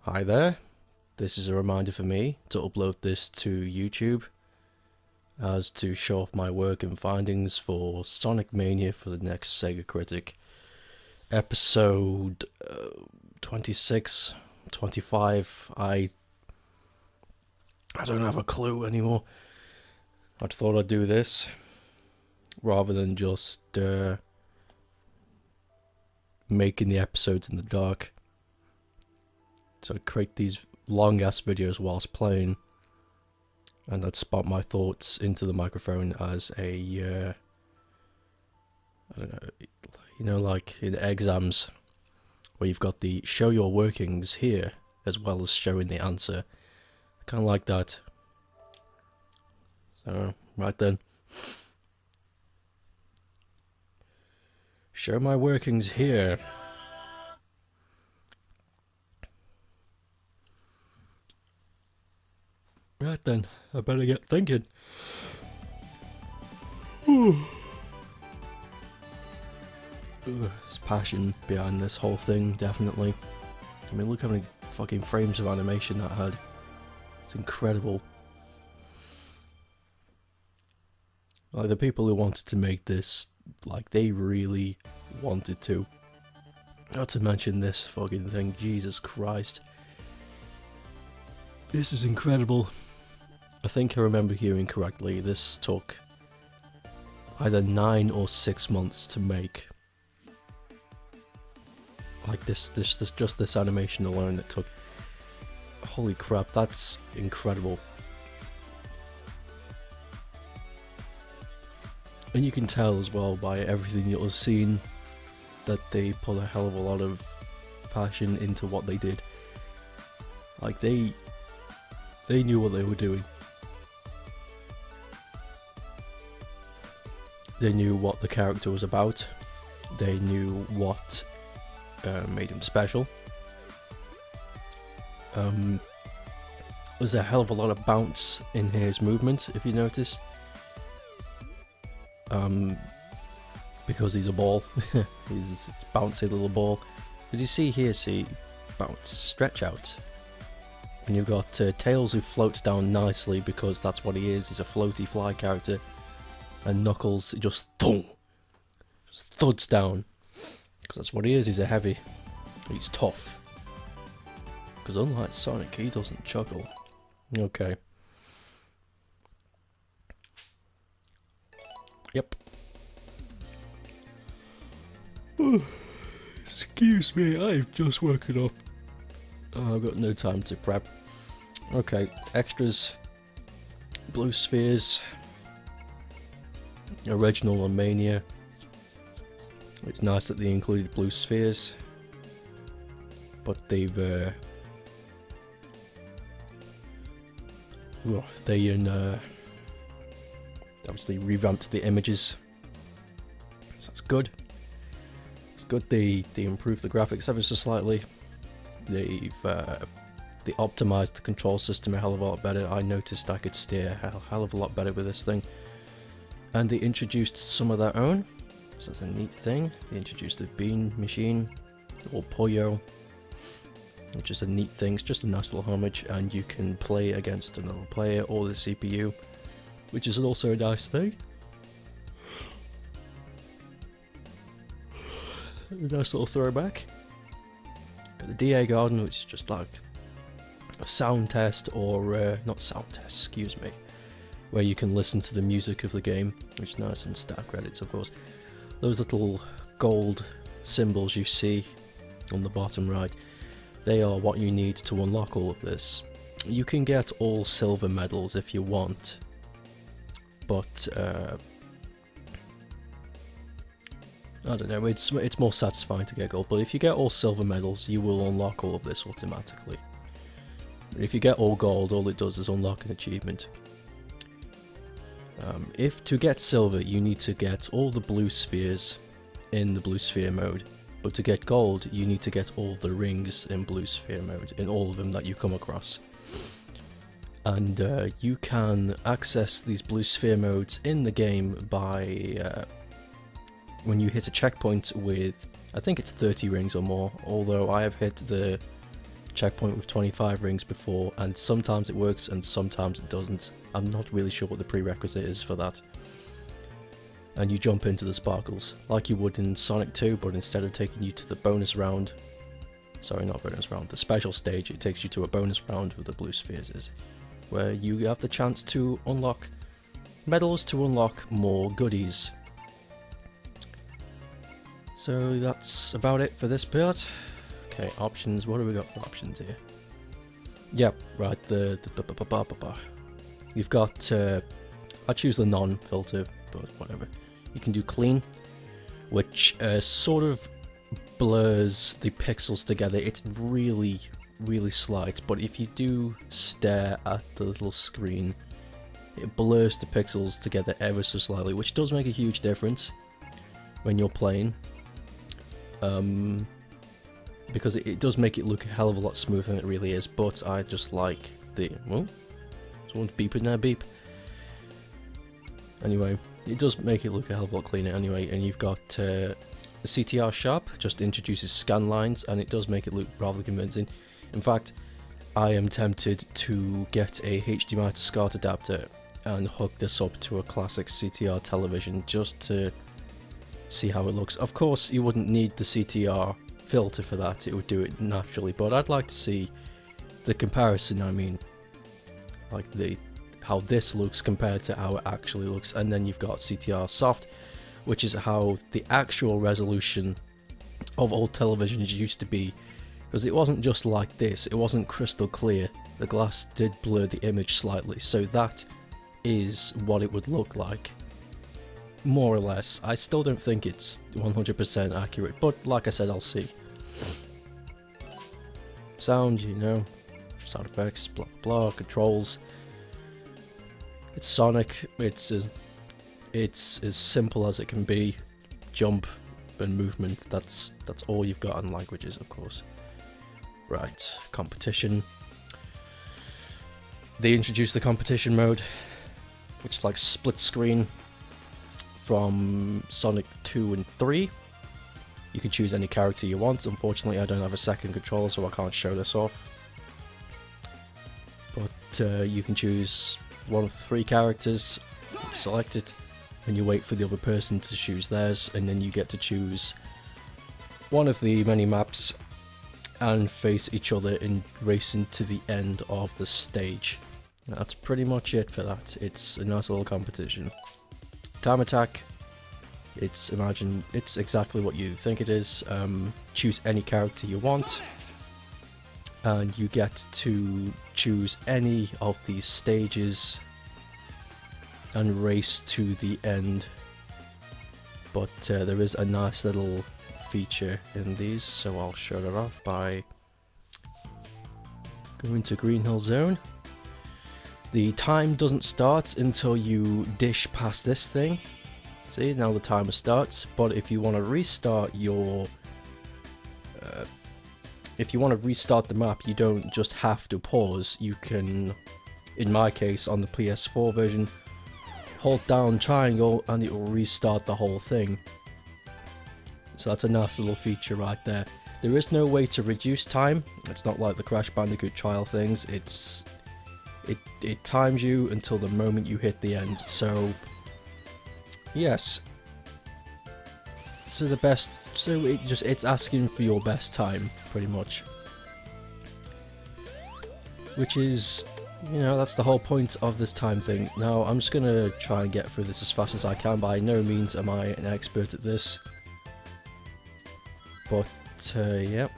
Hi there, this is a reminder for me to upload this to YouTube as to show off my work and findings for Sonic Mania for the next SEGA Critic. Episode 26, 25, I don't have a clue anymore. I thought I'd do this rather than just making the episodes in the dark. So I'd create these long ass videos whilst playing, and I'd spout my thoughts into the microphone as a I don't know, like in exams where you've got the show your workings here as well as showing the answer. Kind of like that. So right then, show my workings here. Right then, I better get thinking. There's passion behind this whole thing, definitely. I mean, look how many fucking frames of animation that had. It's incredible. Like, the people who wanted to make this, like, they really wanted to. Not to mention this fucking thing, Jesus Christ. This is incredible. I think I remember hearing correctly, this took either 9 or 6 months to make. Like just this animation alone that took... Holy crap, that's incredible. And you can tell as well by everything you'll have seen that they put a hell of a lot of passion into what they did. Like they knew what they were doing. They knew what the character was about. They knew what made him special. There's a hell of a lot of bounce in his movement, if you notice. Because he's a ball. He's a bouncy little ball. Did you see here, bounce, stretch out. And you've got Tails who floats down nicely because that's what he is. He's a floaty fly character. And Knuckles just thuds down. Because that's what he is, he's a heavy. He's tough. Because unlike Sonic, he doesn't chuckle. Okay. Yep. Excuse me, I've just woken up. Oh, I've got no time to prep. Okay, extras. Blue spheres. Original and Mania. It's nice that they included blue spheres, but they've obviously revamped the images, so that's good. It's good they improved the graphics ever so slightly. They optimized the control system a hell of a lot better. I noticed I could steer a hell of a lot better with this thing. And they introduced some of their own, so that's a neat thing. They introduced a bean machine, or Puyo, which is a neat thing. It's just a nice little homage, and you can play against another player or the CPU, which is also a nice thing. A nice little throwback. Got the DA Garden, which is just like a sound test, or not sound test, excuse me, where you can listen to the music of the game, which is nice, and star credits, of course. Those little gold symbols you see on the bottom right, they are what you need to unlock all of this. You can get all silver medals if you want, but I don't know, it's more satisfying to get gold, but if you get all silver medals, you will unlock all of this automatically. If you get all gold, all it does is unlock an achievement. If to get silver, you need to get all the blue spheres in the blue sphere mode, but to get gold, you need to get all the rings in blue sphere mode, in all of them that you come across. And you can access these blue sphere modes in the game by when you hit a checkpoint with, I think it's 30 rings or more, although I have hit the checkpoint with 25 rings before, and sometimes it works and sometimes it doesn't. I'm not really sure what the prerequisite is for that. And you jump into the sparkles like you would in Sonic 2, but instead of taking you to the bonus round, sorry, not bonus round, the special stage, it takes you to a bonus round with the blue spheres is, where you have the chance to unlock medals to unlock more goodies. So that's about it for this part. Okay, options, what do we got for options here? Yep, right, you've got, I choose the non-filter, but whatever. You can do clean, which sort of blurs the pixels together. It's really, really slight, but if you do stare at the little screen, it blurs the pixels together ever so slightly, which does make a huge difference when you're playing. Because it does make it look a hell of a lot smoother than it really is, but I just like the... well, someone's beeping there, beep. Anyway, it does make it look a hell of a lot cleaner anyway, and you've got CTR Sharp, just introduces scan lines, and it does make it look rather convincing. In fact, I am tempted to get a HDMI to SCART adapter and hook this up to a classic CTR television just to see how it looks. Of course, you wouldn't need the CTR filter for that, it would do it naturally, but I'd like to see the comparison. I mean, like how this looks compared to how it actually looks. And then you've got CTR Soft, which is how the actual resolution of old televisions used to be, because it wasn't just like this, it wasn't crystal clear, the glass did blur the image slightly, so that is what it would look like, more or less. I still don't think it's 100% accurate, but like I said, I'll see. Sound, you know, sound effects, blah blah blah, controls. It's Sonic, it's as simple as it can be. Jump and movement, that's all you've got, and languages, of course. Right, competition. They introduced the competition mode, which is like split screen from Sonic 2 and 3. You can choose any character you want. Unfortunately, I don't have a second controller, so I can't show this off. But you can choose one of the 3 characters, select it, and you wait for the other person to choose theirs, and then you get to choose one of the many maps and face each other and race into the end of the stage. That's pretty much it for that. It's a nice little competition. Time attack, it's exactly what you think it is. Choose any character you want, and you get to choose any of these stages and race to the end. But there is a nice little feature in these, so I'll show that off by going to Green Hill Zone. The time doesn't start until you dish past this thing. See, now the timer starts, but if you want to restart your if you want to restart the map, you don't just have to pause. You can, in my case on the PS4 version, hold down triangle and it will restart the whole thing. So that's a nice little feature right there. There is no way to reduce time. It's not like the Crash Bandicoot trial things. It times you until the moment you hit the end. So yes. So it's asking for your best time, pretty much. Which is, you know, that's the whole point of this time thing. Now, I'm just gonna try and get through this as fast as I can. By no means am I an expert at this. But, yep.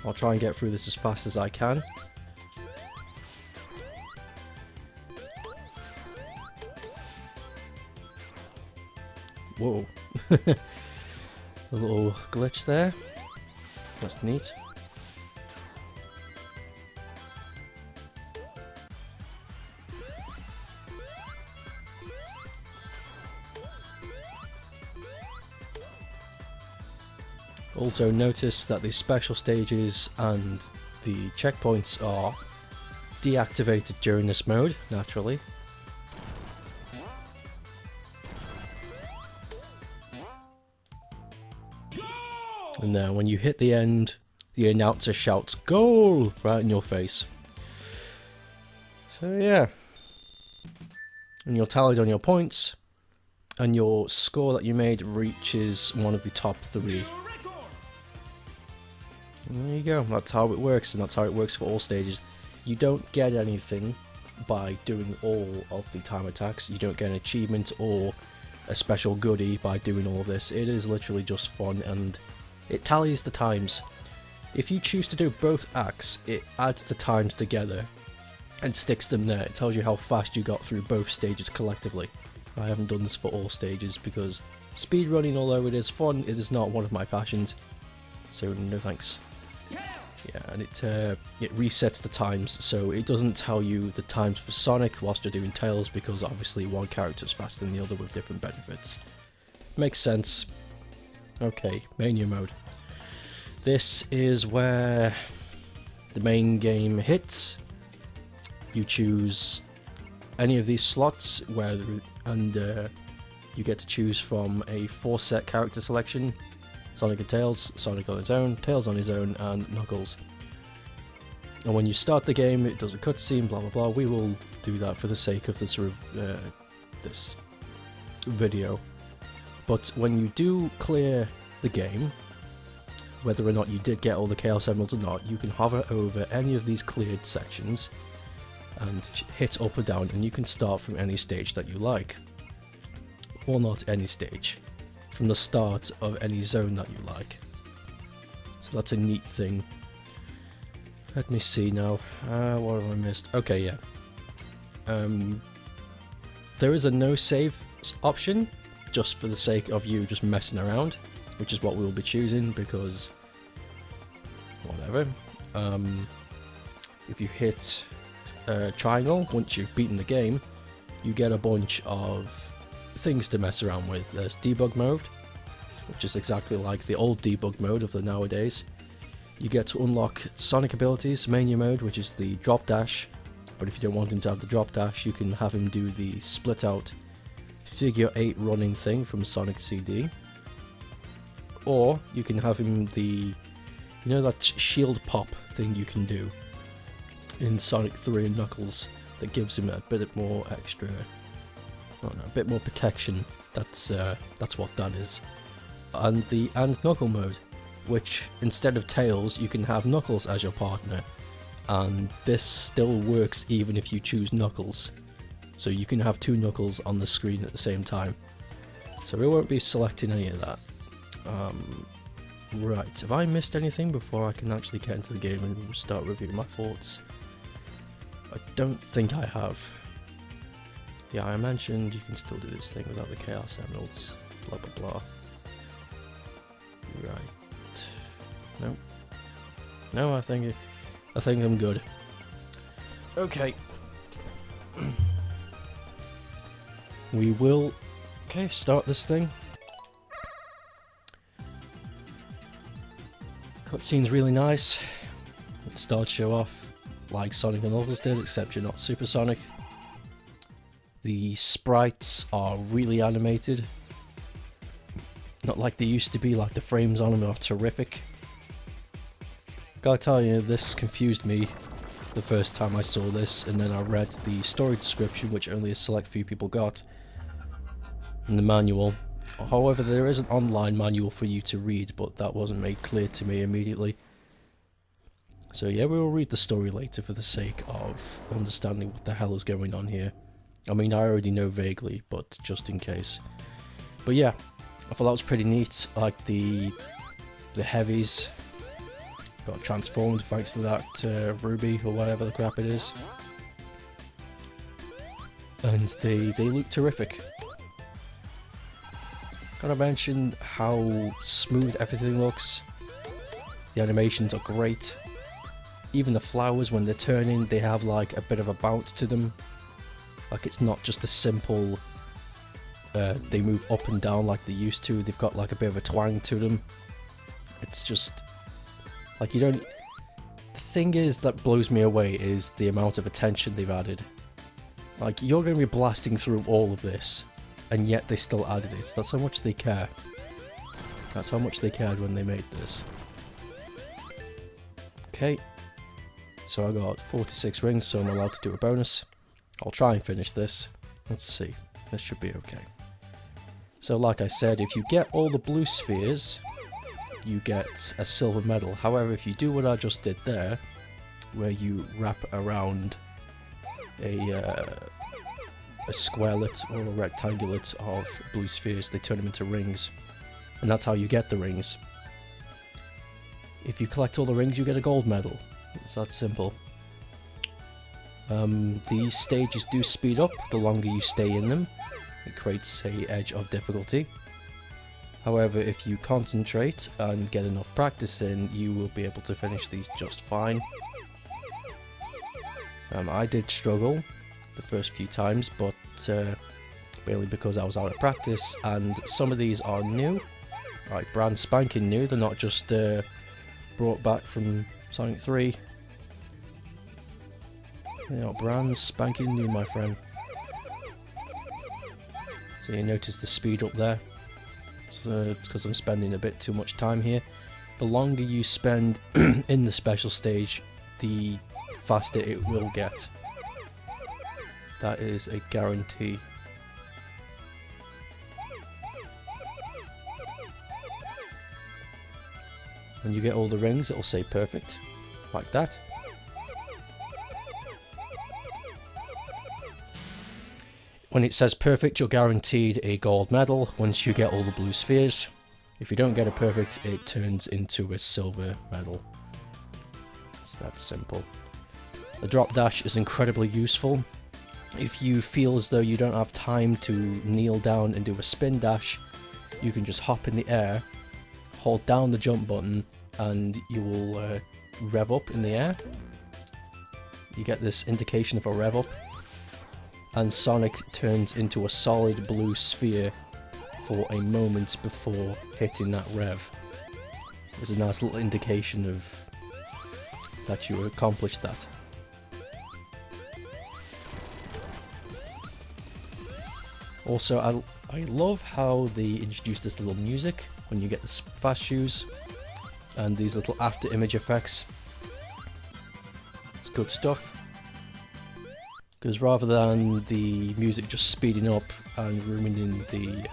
I'll try and get through this as fast as I can. Whoa. A little glitch there. That's neat. Also notice that the special stages and the checkpoints are deactivated during this mode, naturally. And then when you hit the end, the announcer shouts "Goal!" right in your face. So yeah. And you're tallied on your points, and your score that you made reaches one of the top 3. And there you go, that's how it works, and that's how it works for all stages. You don't get anything by doing all of the time attacks. You don't get an achievement or a special goodie by doing all of this. It is literally just fun, and it tallies the times. If you choose to do both acts, it adds the times together and sticks them there. It tells you how fast you got through both stages collectively. I haven't done this for all stages because speedrunning, although it is fun, it is not one of my passions. So no thanks. Yeah, and it resets the times, so it doesn't tell you the times for Sonic whilst you're doing Tails, because obviously one character is faster than the other with different benefits. Makes sense. Okay, Mania mode. This is where the main game hits. You choose any of these slots, and you get to choose from a 4-set character selection. Sonic and Tails, Sonic on his own, Tails on his own, and Knuckles. And when you start the game, it does a cutscene, blah blah blah. We will do that for the sake of this this video. But when you do clear the game, whether or not you did get all the Chaos Emeralds or not, you can hover over any of these cleared sections and hit up or down, and you can start from any stage that you like. Or not any stage. From the start of any zone that you like. So that's a neat thing. Let me see now. What have I missed? Okay, yeah. There is a no save option, just for the sake of you just messing around, which is what we'll be choosing because whatever. If you hit triangle, once you've beaten the game, you get a bunch of things to mess around with. There's debug mode, which is exactly like the old debug mode of the nowadays. You get to unlock Sonic abilities, Mania mode, which is the drop dash, but if you don't want him to have the drop dash, you can have him do the split out figure 8 running thing from Sonic CD, or you can have him the, you know, that shield pop thing you can do in Sonic 3 and Knuckles that gives him a bit more extra, I don't know, a bit more protection. That's what that is. And the Knuckle mode, which instead of Tails you can have Knuckles as your partner, and this still works even if you choose Knuckles, so you can have 2 Knuckles on the screen at the same time. So we won't be selecting any of that. Right, have I missed anything before I can actually get into the game and start reviewing my thoughts? I don't think I have. Yeah, I mentioned you can still do this thing without the Chaos Emeralds, blah blah blah. Right. Nope. No, I think I'm good. Okay. We will start this thing. Cutscene's really nice. It starts show off like Sonic and Knuckles did, except you're not Supersonic. The sprites are really animated. Not like they used to be, like the frames on them are terrific. Gotta tell you, this confused me the first time I saw this, and then I read the story description, which only a select few people got, in the manual. However, there is an online manual for you to read, but that wasn't made clear to me immediately. So yeah, we will read the story later for the sake of understanding what the hell is going on here. I mean, I already know vaguely, but just in case. But yeah, I thought that was pretty neat. I like the heavies got transformed thanks to that ruby or whatever the crap it is, and they look terrific. Gotta mention how smooth everything looks. The animations are great. Even the flowers, when they're turning, they have like a bit of a bounce to them. Like it's not just a simple they move up and down like they used to. They've got like a bit of a twang to them. It's just like you don't... The thing is that blows me away is the amount of attention they've added. Like, you're going to be blasting through all of this, and yet they still added it. That's how much they care. That's how much they cared when they made this. Okay. So I got 46 rings, so I'm allowed to do a bonus. I'll try and finish this. Let's see. This should be okay. So like I said, if you get all the blue spheres, you get a silver medal. However, if you do what I just did there, where you wrap around a squarelet or a rectangulet of blue spheres, they turn them into rings. And that's how you get the rings. If you collect all the rings, you get a gold medal. It's that simple. These stages do speed up the longer you stay in them. It creates a edge of difficulty. However, if you concentrate and get enough practice in, you will be able to finish these just fine. I did struggle the first few times, but mainly because I was out of practice, and some of these are new, like brand spanking new. They're not just brought back from Sonic 3. They are brand spanking new, my friend. So you notice the speed up there. So it's because I'm spending a bit too much time here. The longer you spend in the special stage, the faster it will get. That is a guarantee. When you get all the rings, it'll say perfect, like that. When it says perfect, you're guaranteed a gold medal once you get all the blue spheres. If you don't get a perfect, it turns into a silver medal. It's that simple. The drop dash is incredibly useful. If you feel as though you don't have time to kneel down and do a spin dash, you can just hop in the air, hold down the jump button, and you will rev up in the air. You get this indication of a rev up, and Sonic turns into a solid blue sphere for a moment before hitting that rev. There's a nice little indication of that you accomplished that. Also, I love how they introduced this little music when you get the fast shoes, and these little after image effects. It's good stuff. Because rather than the music just speeding up and ruining the,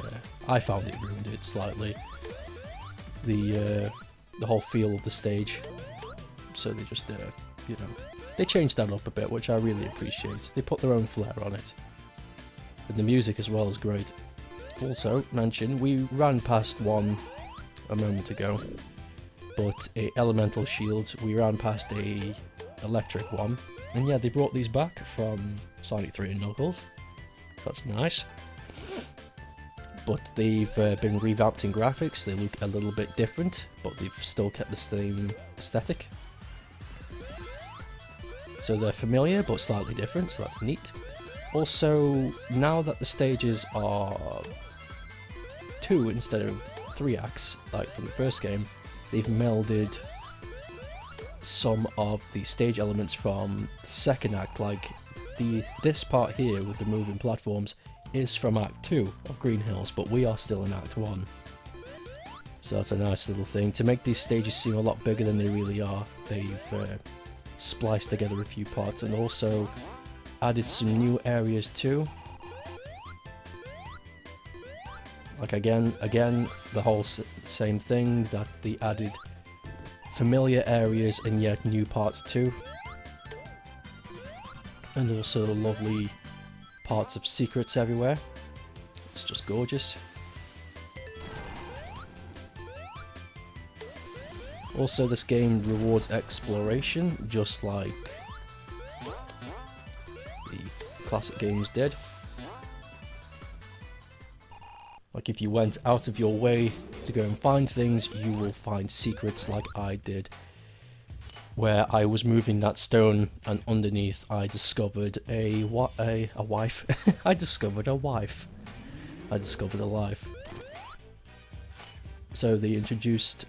I found it ruined it slightly, the whole feel of the stage. So they just, you know, they changed that up a bit, which I really appreciate. They put their own flair on it. And the music as well is great. Also, mention, we ran past one a moment ago, but a elemental shield, we ran past a electric one. And yeah, they brought these back from Sonic 3 and Knuckles. That's nice. But they've been revamped in graphics. They look a little bit different, but they've still kept the same aesthetic. So they're familiar, but slightly different, so that's neat. Also, now that the stages are 2 instead of 3 acts, like from the first game, they've melded some of the stage elements from the second act, like this part here with the moving platforms is from Act 2 of Green Hills, but we are still in Act 1. So that's a nice little thing. To make these stages seem a lot bigger than they really are, they've spliced together a few parts and also added some new areas too. Like again, the whole same thing, that they added familiar areas and yet new parts too. And also the lovely parts of secrets everywhere. It's just gorgeous. Also, this game rewards exploration, just like the classic games did. Like if you went out of your way to go and find things, you will find secrets like I did, where I was moving that stone and underneath I discovered a wife. I discovered a wife. I discovered a life. So they introduced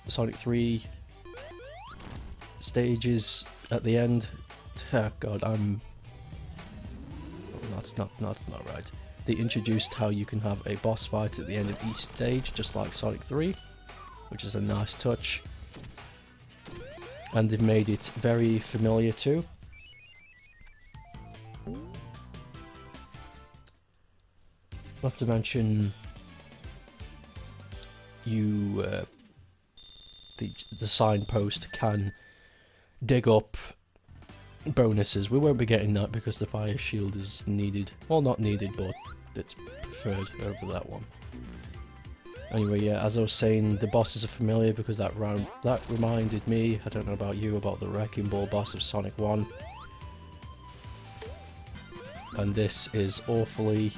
Sonic 3 stages at the end. Oh god, that's not right. They introduced how you can have a boss fight at the end of each stage, just like Sonic 3, which is a nice touch. and they've made it very familiar too. Not to mention, you the signpost can dig up bonuses. We won't be getting that because the fire shield is needed. Well, not needed, but it's preferred over that one. Anyway, yeah, as I was saying, the bosses are familiar because that reminded me, I don't know about you, about the Wrecking Ball boss of Sonic 1. And this is awfully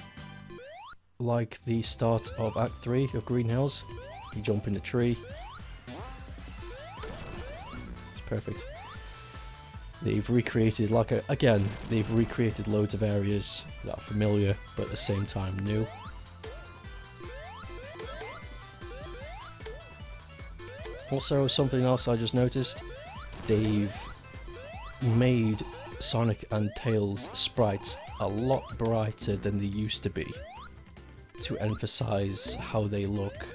like the start of Act 3 of Green Hills. You jump in the tree. It's perfect. They've recreated, again, they've recreated loads of areas that are familiar, but at the same time new. Also, something else I just noticed, they've made Sonic and Tails sprites a lot brighter than they used to be, to emphasize how they look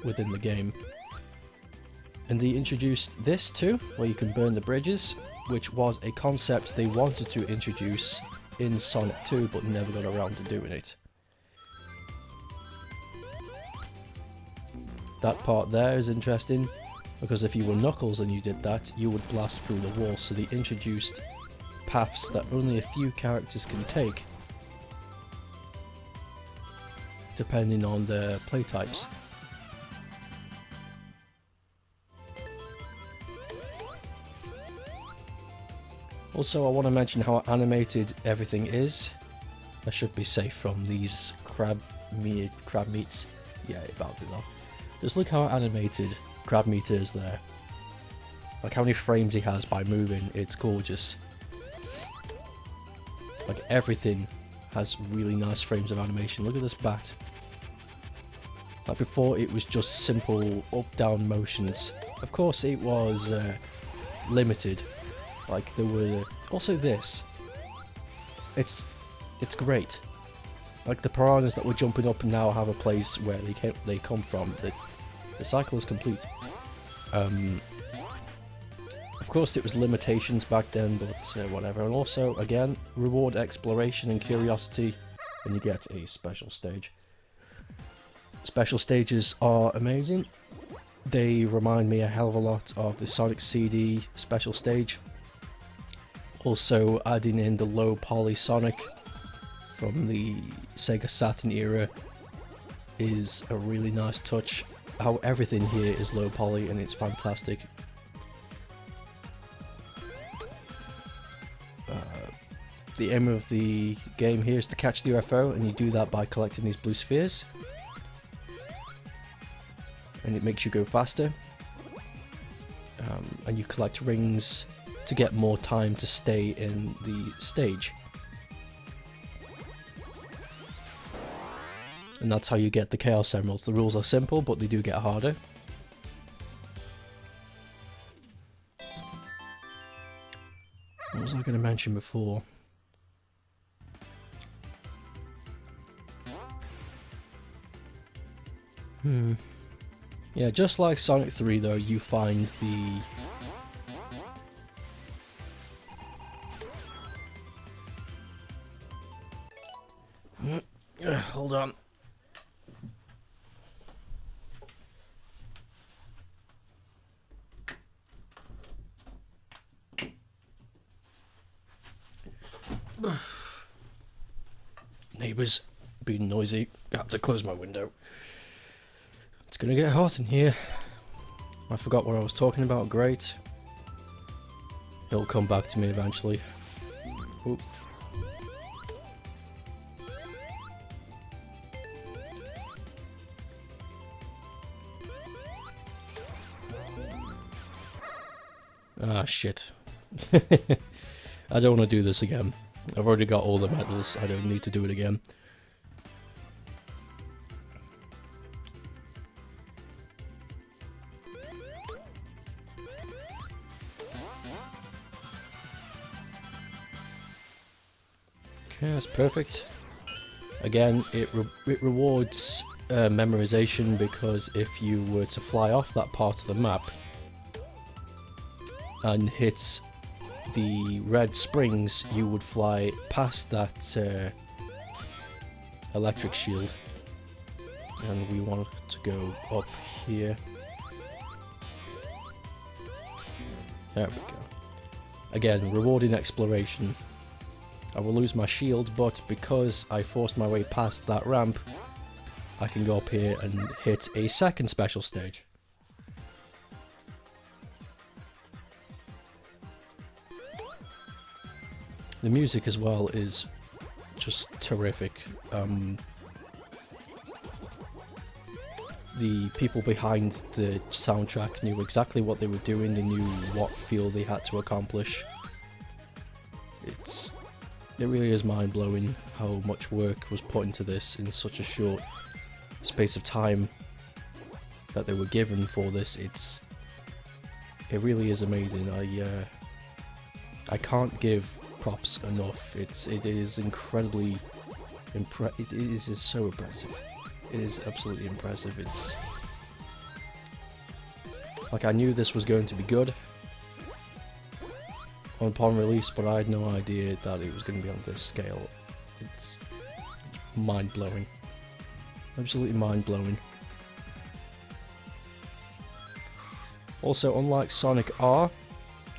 within the game. And they introduced this too, where you can burn the bridges, which was a concept they wanted to introduce in Sonic 2 but never got around to doing it. That part there is interesting, because if you were Knuckles and you did that, you would blast through the wall, so they introduced paths that only a few characters can take, depending on their play types. Also, I want to mention how animated everything is. I should be safe from these crab meats. Yeah, it bounces off. Just look how animated Crab Meat is there. Like how many frames he has by moving, it's gorgeous. Like everything has really nice frames of animation. Look at this bat. Like before it was just simple up-down motions. Of course it was limited. Like there were also this. It's great. Like the piranhas that were jumping up now have a place where they come from. The cycle is complete. Of course it was limitations back then, but whatever. And also, again, reward exploration and curiosity when you get a special stage. Special stages are amazing. They remind me a hell of a lot of the Sonic CD special stage. Also adding in the low poly Sonic from the Sega Saturn era is a really nice touch. How everything here is low poly and it's fantastic. The aim of the game here is to catch the UFO, and you do that by collecting these blue spheres. And it makes you go faster. And you collect rings to get more time to stay in the stage. And that's how you get the Chaos Emeralds. The rules are simple, but they do get harder. What was I going to mention before? Yeah, just like Sonic 3 though, you find the... hold on. Neighbours being noisy. I have to close my window. It's gonna get hot in here. I forgot what I was talking about. Great. It'll come back to me eventually. Oop. Ah, shit. I don't want to do this again. I've already got all the medals. I don't need to do it again. Okay, that's perfect. Again, it rewards memorization, because if you were to fly off that part of the map and hit the red springs, you would fly past that electric shield. And we want to go up here. There we go. Again, rewarding exploration. I will lose my shield, but because I forced my way past that ramp, I can go up here and hit a second special stage. The music as well is just terrific. The people behind the soundtrack knew exactly what they were doing, they knew what feel they had to accomplish. It really is mind-blowing how much work was put into this in such a short space of time that they were given for this. It really is amazing. I can't give props enough. It is incredibly it is so impressive. It is absolutely impressive. It's like, I knew this was going to be good upon release, but I had no idea that it was going to be on this scale. It's mind-blowing. Absolutely mind-blowing. Also, unlike Sonic R,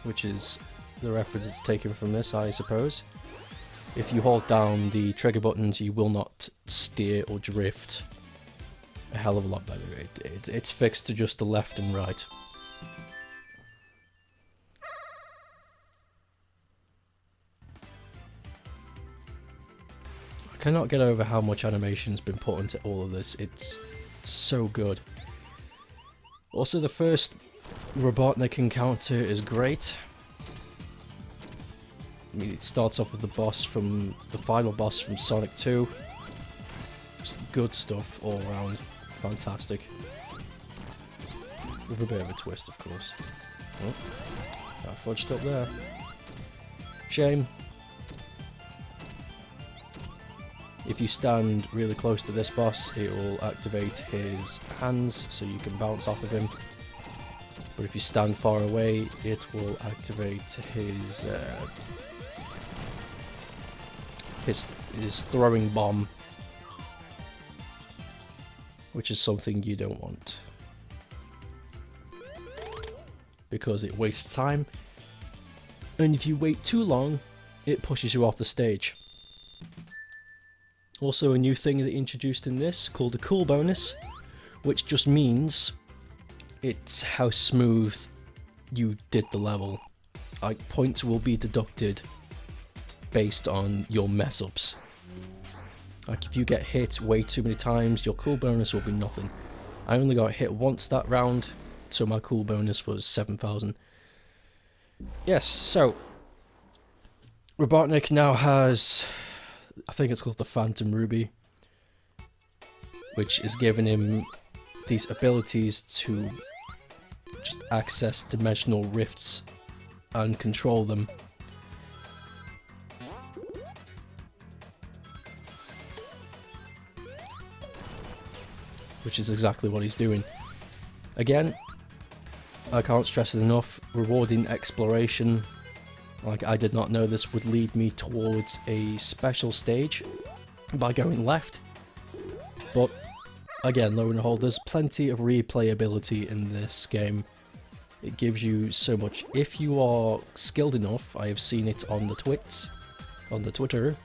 which is the reference it's taken from this, I suppose, if you hold down the trigger buttons, you will not steer or drift a hell of a lot better. It's fixed to just the left and right. I cannot get over how much animation's been put into all of this. It's so good. Also, the first Robotnik encounter is great. I mean, it starts off with the final boss from Sonic 2. Just good stuff all around. Fantastic. With a bit of a twist, of course. Oh, I fudged up there. Shame. If you stand really close to this boss, it will activate his hands, so you can bounce off of him. But if you stand far away, it will activate his throwing bomb, which is something you don't want, because it wastes time, and if you wait too long, it pushes you off the stage. Also, a new thing that introduced in this called a cool bonus, which just means it's how smooth you did the level. Like, points will be deducted based on your mess ups. Like, if you get hit way too many times, your cool bonus will be nothing. I only got hit once that round, so my cool bonus was 7,000. Yes, so Robotnik now has, I think it's called the Phantom Ruby, which is giving him these abilities to just access dimensional rifts and control them. Which is exactly what he's doing. Again, I can't stress it enough, rewarding exploration. Like, I did not know this would lead me towards a special stage by going left. But again, lo and behold, there's plenty of replayability in this game. It gives you so much. If you are skilled enough, I have seen it on the Twitter,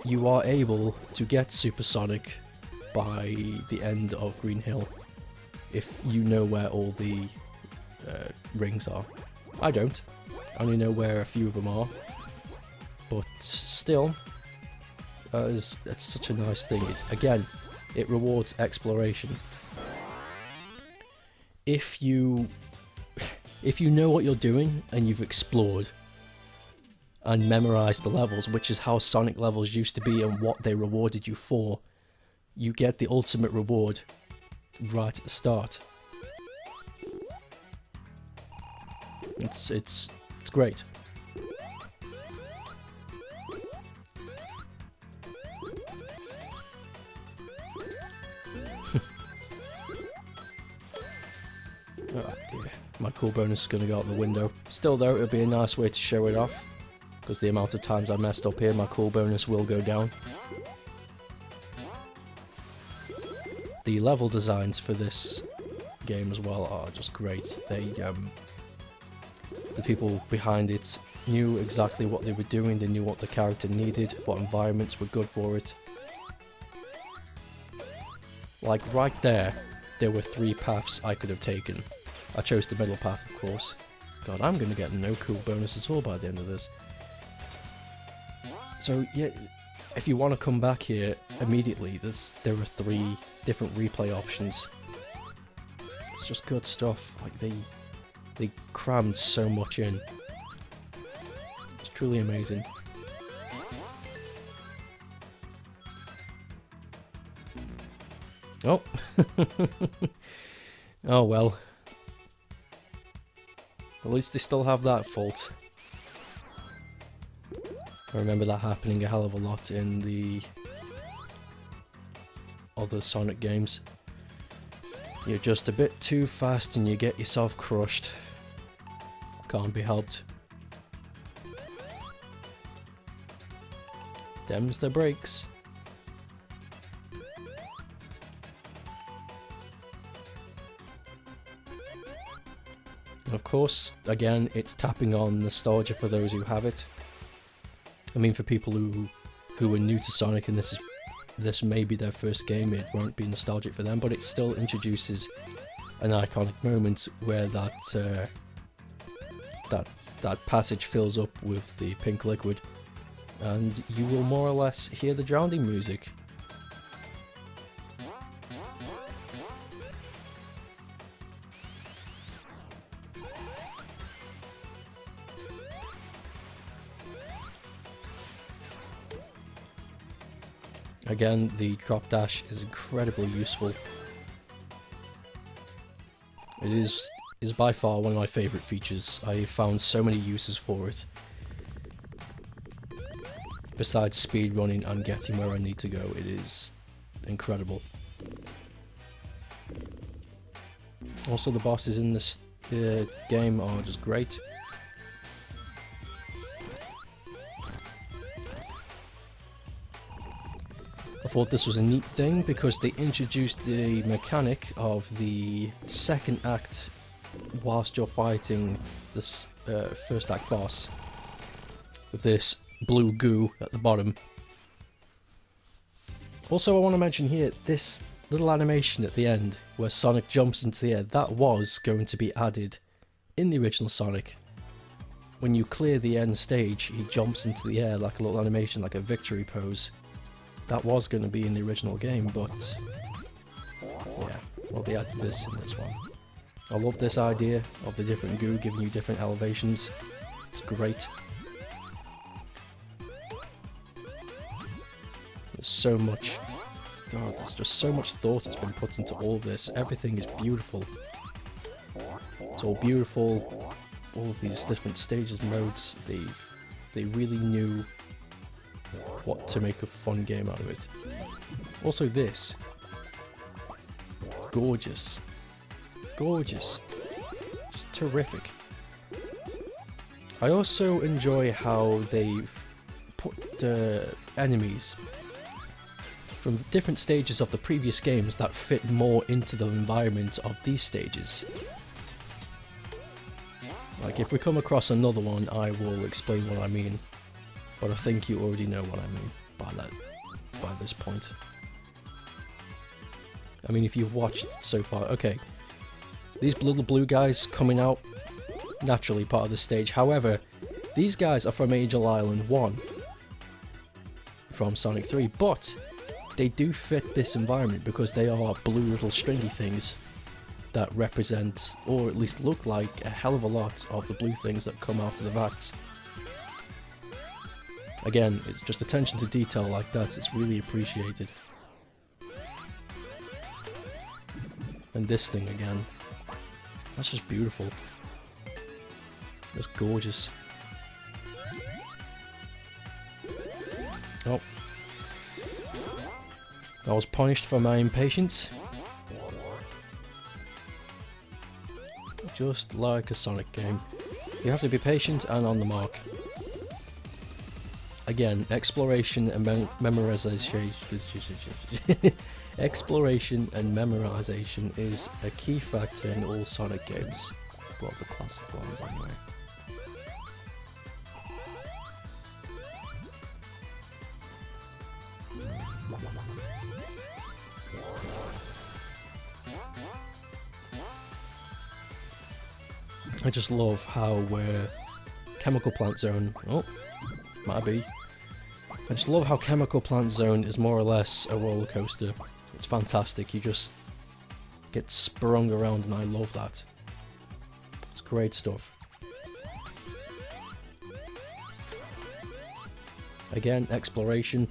you are able to get Supersonic by the end of Green Hill, if you know where all the rings are. I don't. I only know where a few of them are. But still, it's such a nice thing. Again, it rewards exploration. If you know what you're doing and you've explored and memorized the levels, which is how Sonic levels used to be and what they rewarded you for, you get the ultimate reward right at the start. It's great. cool bonus is going to go out the window. Still though, it would be a nice way to show it off, because the amount of times I messed up here, my cool bonus will go down. The level designs for this game as well are just great. They, the people behind it knew exactly what they were doing, they knew what the character needed, what environments were good for it. Like right there were 3 paths I could have taken. I chose the middle path, of course. God, I'm gonna get no cool bonus at all by the end of this. So yeah, if you want to come back here immediately, there are 3 different replay options. It's just good stuff. Like they crammed so much in. It's truly amazing. Oh. Oh well. At least they still have that fault. I remember that happening a hell of a lot in the other Sonic games. You're just a bit too fast and you get yourself crushed. Can't be helped. Them's the brakes. Of course, again, it's tapping on nostalgia for those who have it. I mean, for people who are new to Sonic and this may be their first game, it won't be nostalgic for them, but it still introduces an iconic moment where that passage fills up with the pink liquid, and you will more or less hear the drowning music. Again, the drop dash is incredibly useful. It is by far one of my favourite features. I found so many uses for it. Besides speedrunning and getting where I need to go, it is incredible. Also, the bosses in this game are just great. I thought this was a neat thing because they introduced the mechanic of the second act whilst you're fighting this first act boss with this blue goo at the bottom. Also, I want to mention here, this little animation at the end where Sonic jumps into the air, that was going to be added in the original Sonic. When you clear the end stage, he jumps into the air like a little animation, like a victory pose. That was going to be in the original game, but yeah, well, they added this in this one. I love this idea of the different goo giving you different elevations. It's great. There's so much, oh, there's just so much thought that's been put into all of this. Everything is beautiful. It's all beautiful. All of these different stages, modes, they really knew what to make a fun game out of it. Also this. Gorgeous. Gorgeous. Just terrific. I also enjoy how they've put enemies from different stages of the previous games that fit more into the environment of these stages. Like, if we come across another one, I will explain what I mean. But I think you already know what I mean by this point. I mean, if you've watched so far, okay. These little blue guys coming out, naturally part of the stage. However, these guys are from Angel Island 1, from Sonic 3, but they do fit this environment because they are blue little stringy things that represent, or at least look like, a hell of a lot of the blue things that come out of the vats. Again, it's just attention to detail like that, it's really appreciated. And this thing again, that's just beautiful. It's gorgeous. Oh. I was punished for my impatience. just like a Sonic game. You have to be patient and on the mark. Again, exploration and memorization. Exploration and memorization is a key factor in all Sonic games. Well, the classic ones anyway. I just love how Chemical Plant Zone. Oh, might be. I just love how Chemical Plant Zone is more or less a roller coaster. It's fantastic. You just get sprung around, and I love that. It's great stuff. Again, exploration.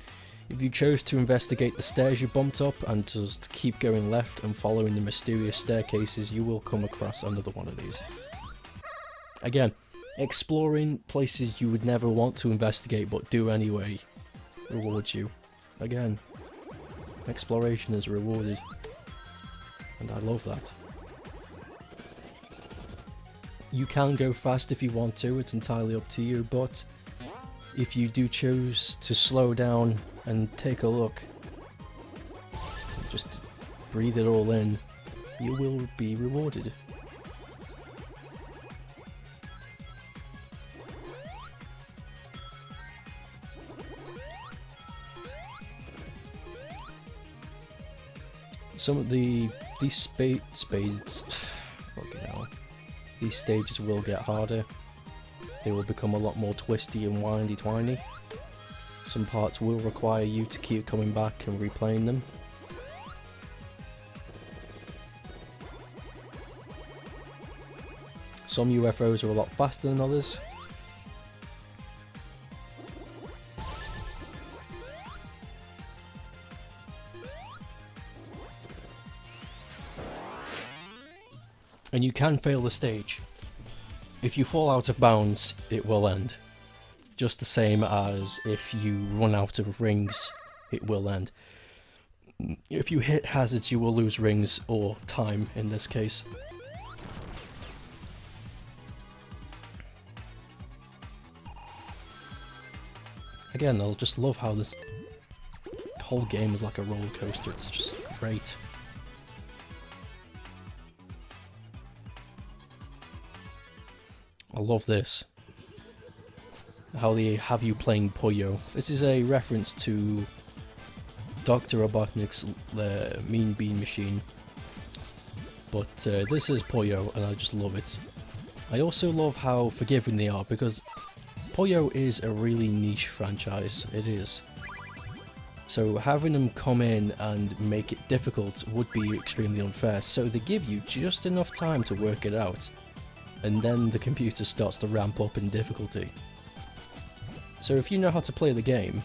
If you chose to investigate the stairs you bumped up and just keep going left and following the mysterious staircases, you will come across another one of these. Again, exploring places you would never want to investigate but do anyway rewards you. Again, exploration is rewarded, and I love that. You can go fast if you want to, it's entirely up to you, but if you do choose to slow down and take a look, just breathe it all in, you will be rewarded. Some of these spades, fucking hell, these stages will get harder. They will become a lot more twisty and windy-twiny. Some parts will require you to keep coming back and replaying them. Some UFOs are a lot faster than others. And you can fail the stage. If you fall out of bounds, it will end. Just the same as if you run out of rings, it will end. If you hit hazards, you will lose rings, or time in this case. Again, I just love how this whole game is like a roller coaster. It's just great. I love this. How they have you playing Puyo. This is a reference to Dr. Robotnik's Mean Bean Machine. But this is Puyo, and I just love it. I also love how forgiving they are, because Puyo is a really niche franchise. It is. So having them come in and make it difficult would be extremely unfair. So they give you just enough time to work it out, and then the computer starts to ramp up in difficulty. So if you know how to play the game,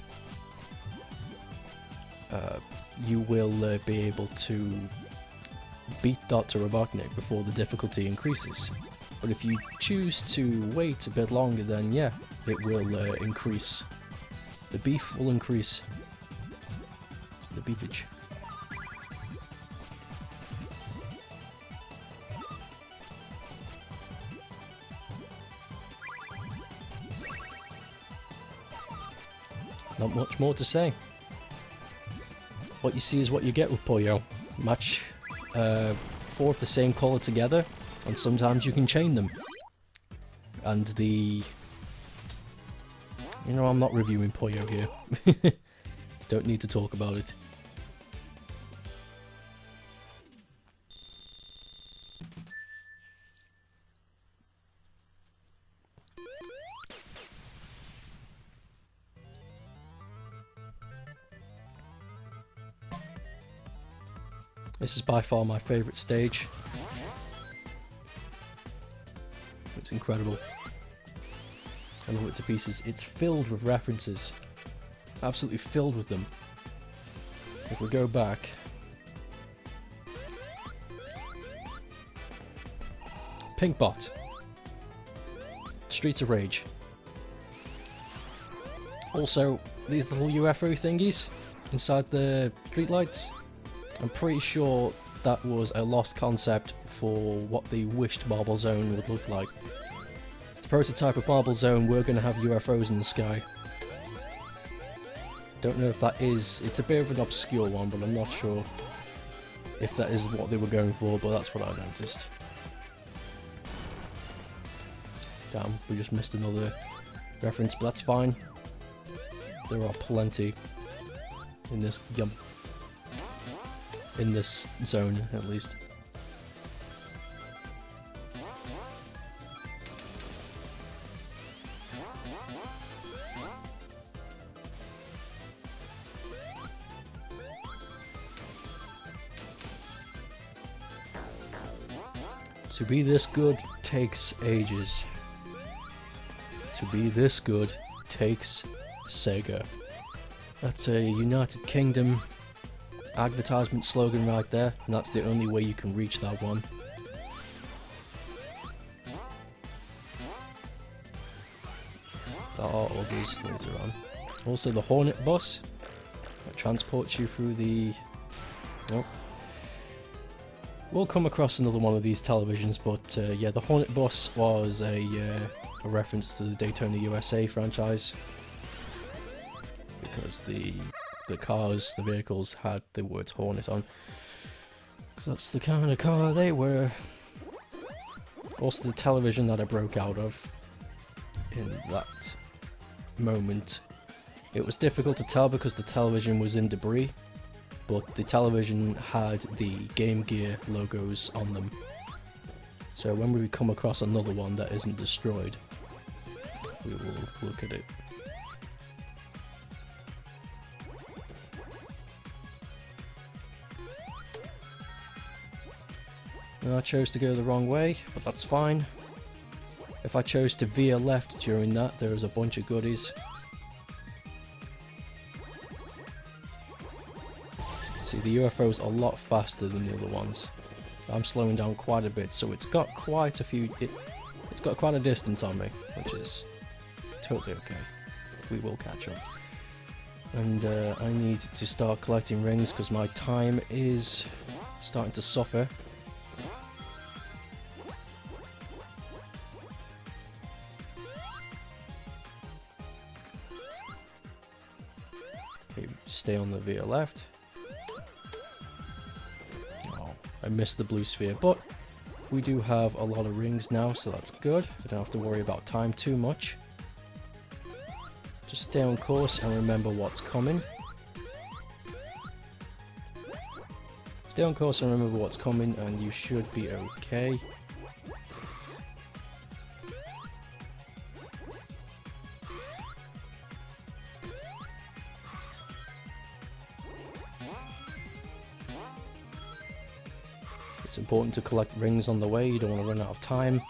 you will be able to beat Dr. Robotnik before the difficulty increases. But if you choose to wait a bit longer, then yeah, it will increase. The beef will increase. The beefage. Not much more to say. What you see is what you get with Puyo. Match 4 of the same colour together, and sometimes you can chain them. And the... You know, I'm not reviewing Puyo here. Don't need to talk about it. This is by far my favourite stage. It's incredible. I love it to pieces. It's filled with references. Absolutely filled with them. If we go back... Pinkbot. Streets of Rage. Also, these little UFO thingies inside the streetlights. I'm pretty sure that was a lost concept for what the wished Marble Zone would look like. The prototype of Marble Zone, we're going to have UFOs in the sky. Don't know if that is... It's a bit of an obscure one, but I'm not sure if that is what they were going for, but that's what I noticed. Damn, we just missed another reference, but that's fine. There are plenty in this zone, at least. To be this good takes ages. To be this good takes SEGA. That's a United Kingdom advertisement slogan right there, and that's the only way you can reach that one. There are others later on. Also the Hornet bus that transports you through the... Oh. We'll come across another one of these televisions, but yeah, the Hornet bus was a reference to the Daytona USA franchise, because the cars, the vehicles had the words Hornet on, because that's the kind of car they were. Also the television that I broke out of in that moment. It was difficult to tell because the television was in debris, but the television had the Game Gear logos on them. So when we come across another one that isn't destroyed, we will look at it. Now I chose to go the wrong way, but that's fine. If I chose to veer left during that, there is a bunch of goodies. See, the UFO's a lot faster than the other ones. I'm slowing down quite a bit, so it's got quite a few... It's got quite a distance on me, which is totally okay. We will catch up. And I need to start collecting rings because my time is starting to suffer. Okay, stay on the veer left. I missed the blue sphere, but we do have a lot of rings now, so that's good. I don't have to worry about time too much. Just stay on course and remember what's coming. Stay on course and remember what's coming, and you should be okay. It's important to collect rings on the way, you don't want to run out of time.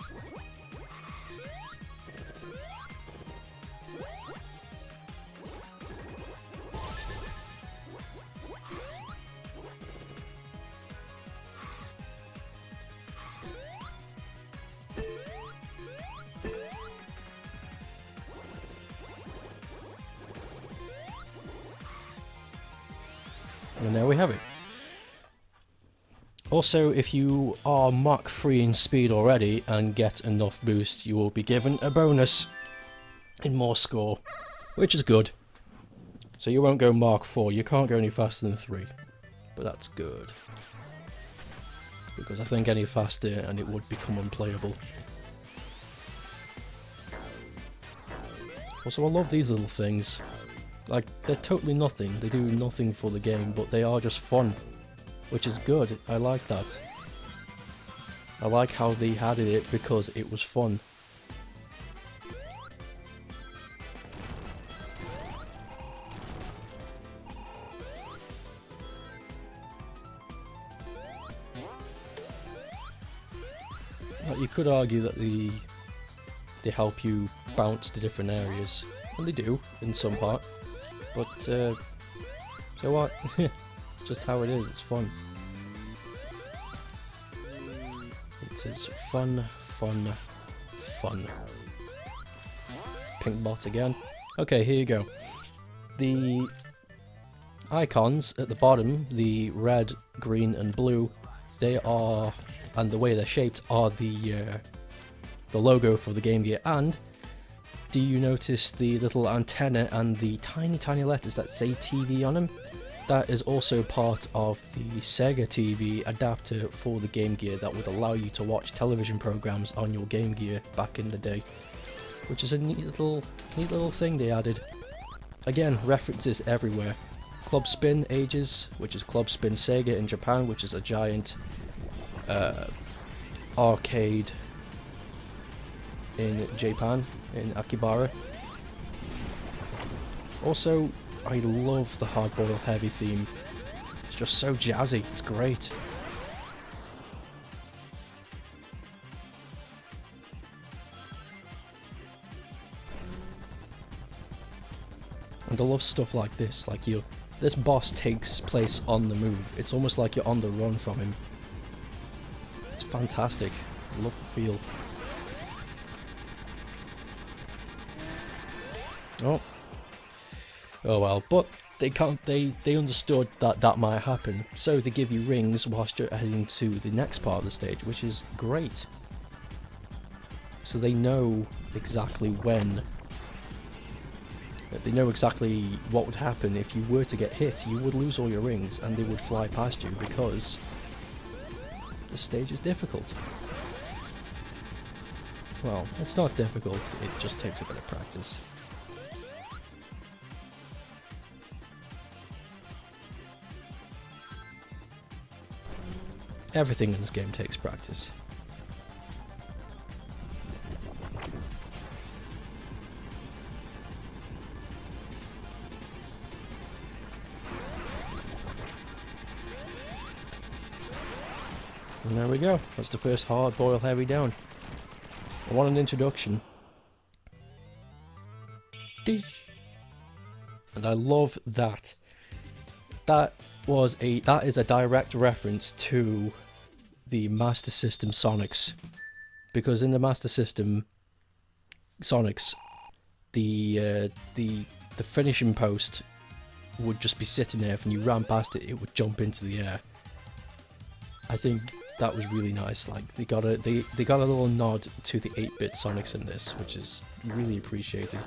And there we have it. Also, if you are Mach 3 in speed already and get enough boost, you will be given a bonus in more score, which is good. So you won't go Mach 4, you can't go any faster than 3, but that's good. Because I think any faster and it would become unplayable. Also, I love these little things. Like, they're totally nothing, they do nothing for the game, but they are just fun. Which is good, I like that. I like how they added it because it was fun. Like, you could argue that they help you bounce to different areas, and they do in some part, but so what? It's just how it is, it's fun. It is fun, fun, fun. Pink bot again. Okay, here you go. The icons at the bottom, the red, green and blue, they are, and the way they're shaped are the logo for the Game Gear. And do you notice the little antenna and the tiny letters that say TV on them? That is also part of the SEGA TV adapter for the Game Gear that would allow you to watch television programs on your Game Gear back in the day, which is a neat little thing they added. Again, references everywhere. Club Spin Ages, which is Club Spin Sega in Japan, which is a giant arcade in Japan, in Akibara. Also, I love the Hard Boil Heavy theme. It's just so jazzy, it's great. And I love stuff like this, like this boss takes place on the move. It's almost like you're on the run from him. It's fantastic. I love the feel. Oh well, but they understood that that might happen, so they give you rings whilst you're heading to the next part of the stage, which is great. So they know exactly when. They know exactly what would happen if you were to get hit. You would lose all your rings and they would fly past you because the stage is difficult. Well, it's not difficult, it just takes a bit of practice. Everything in this game takes practice. And there we go, that's the first Hard Boil Heavy down. I want an introduction. And I love that. That is a direct reference to the Master System Sonics, because in the Master System Sonics, the finishing post would just be sitting there. If you ran past it, it would jump into the air. I think that was really nice. Like they got a little nod to the 8-bit Sonics in this, which is really appreciated.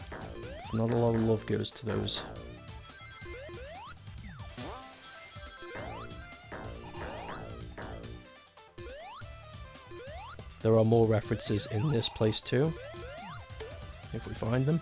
There's not a lot of love goes to those. There are more references in this place too, if we find them.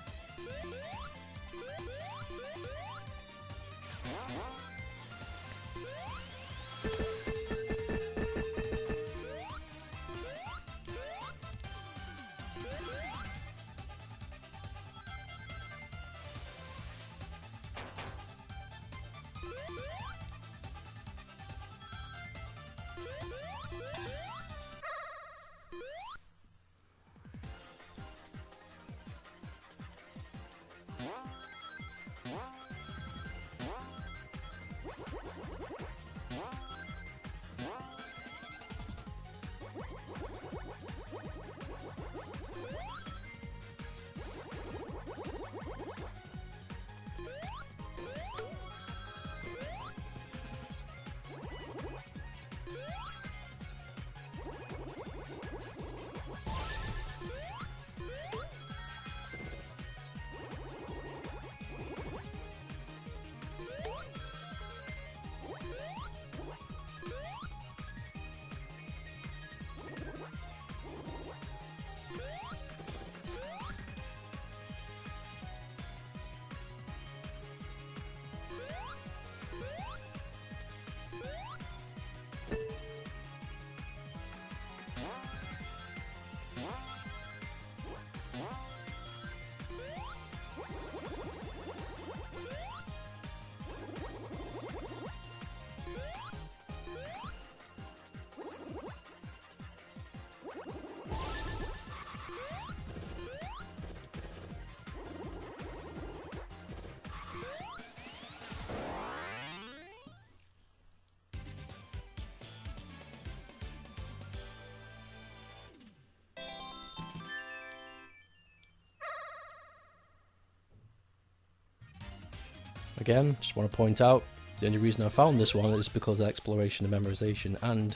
Again, just want to point out, The only reason I found this one is because of exploration and memorization, and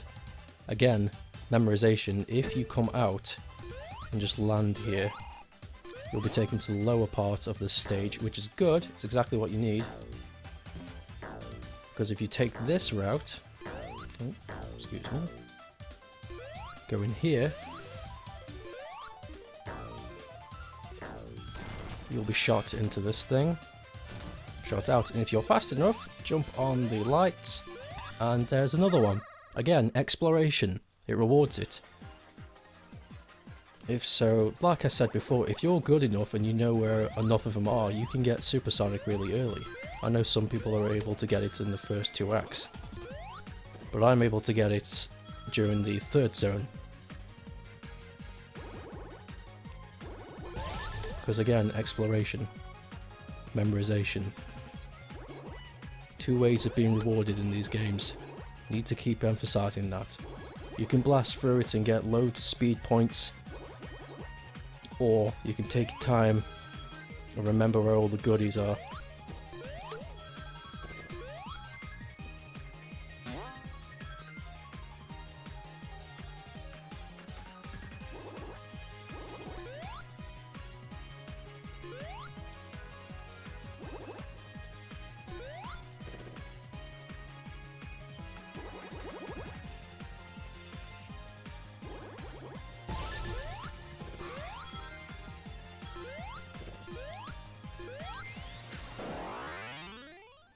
again, memorization, if you come out and just land here, you'll be taken to the lower part of the stage, which is good, it's exactly what you need. Because if you take this route, oh, excuse me, go in here, you'll be shot into this thing, shot out, and if you're fast enough, jump on the lights, and there's another one. Again, exploration, it rewards it. If so, like I said before, if you're good enough and you know where enough of them are, you can get Supersonic really early. I know some people are able to get it in the first 2 acts, but I'm able to get it during the 3rd zone. Because again, exploration, memorization. 2 ways of being rewarded in these games. Need to keep emphasizing that. You can blast through it and get loads of speed points, or you can take your time and remember where all the goodies are.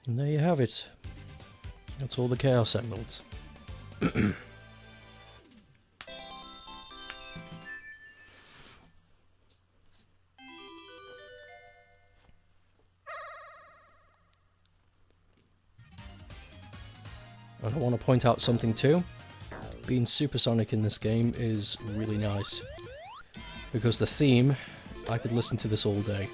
And there you have it. That's all the Chaos Emeralds. And I want to point out something too. Being Supersonic in this game is really nice. Because the theme, I could listen to this all day.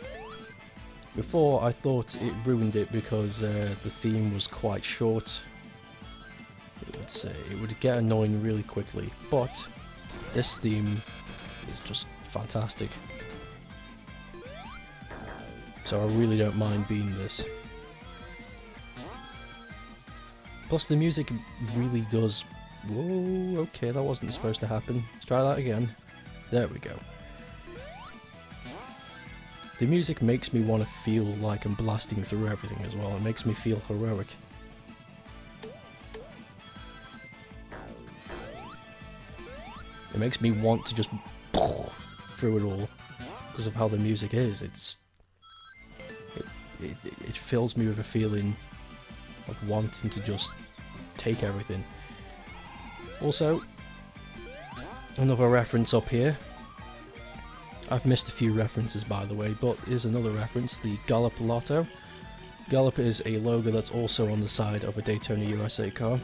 Before, I thought it ruined it because the theme was quite short. It would get annoying really quickly, but this theme is just fantastic. So I really don't mind being this. Plus the music really does... Whoa, okay, that wasn't supposed to happen. Let's try that again. There we go. The music makes me want to feel like I'm blasting through everything as well. It makes me feel heroic. It makes me want to just through it all because of how the music is. It fills me with a feeling of wanting to just take everything. Also, another reference up here. I've missed a few references by the way, but here's another reference, the Gallop Lotto. Gallop is a logo that's also on the side of a Daytona USA car.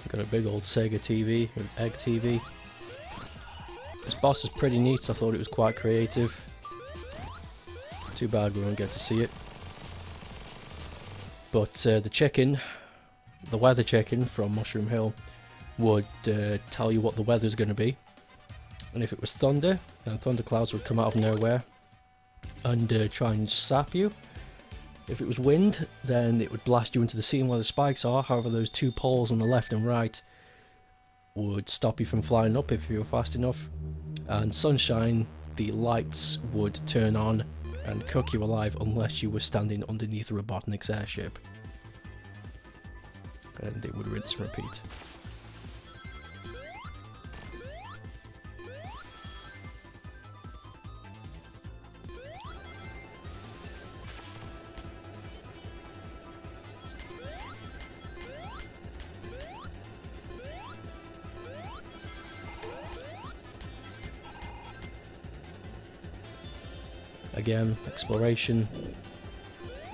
Got a big old SEGA TV with Egg TV. This boss is pretty neat, I thought it was quite creative. Too bad we won't get to see it. But the chicken, the weather chicken from Mushroom Hill, would tell you what the weather's going to be. And if it was thunder, then thunderclouds would come out of nowhere and try and sap you. If it was wind, then it would blast you into the ceiling where the spikes are. However, those 2 poles on the left and right would stop you from flying up if you were fast enough. And sunshine, the lights would turn on and cook you alive unless you were standing underneath a Robotnik's airship. And it would rinse and repeat. Again, exploration.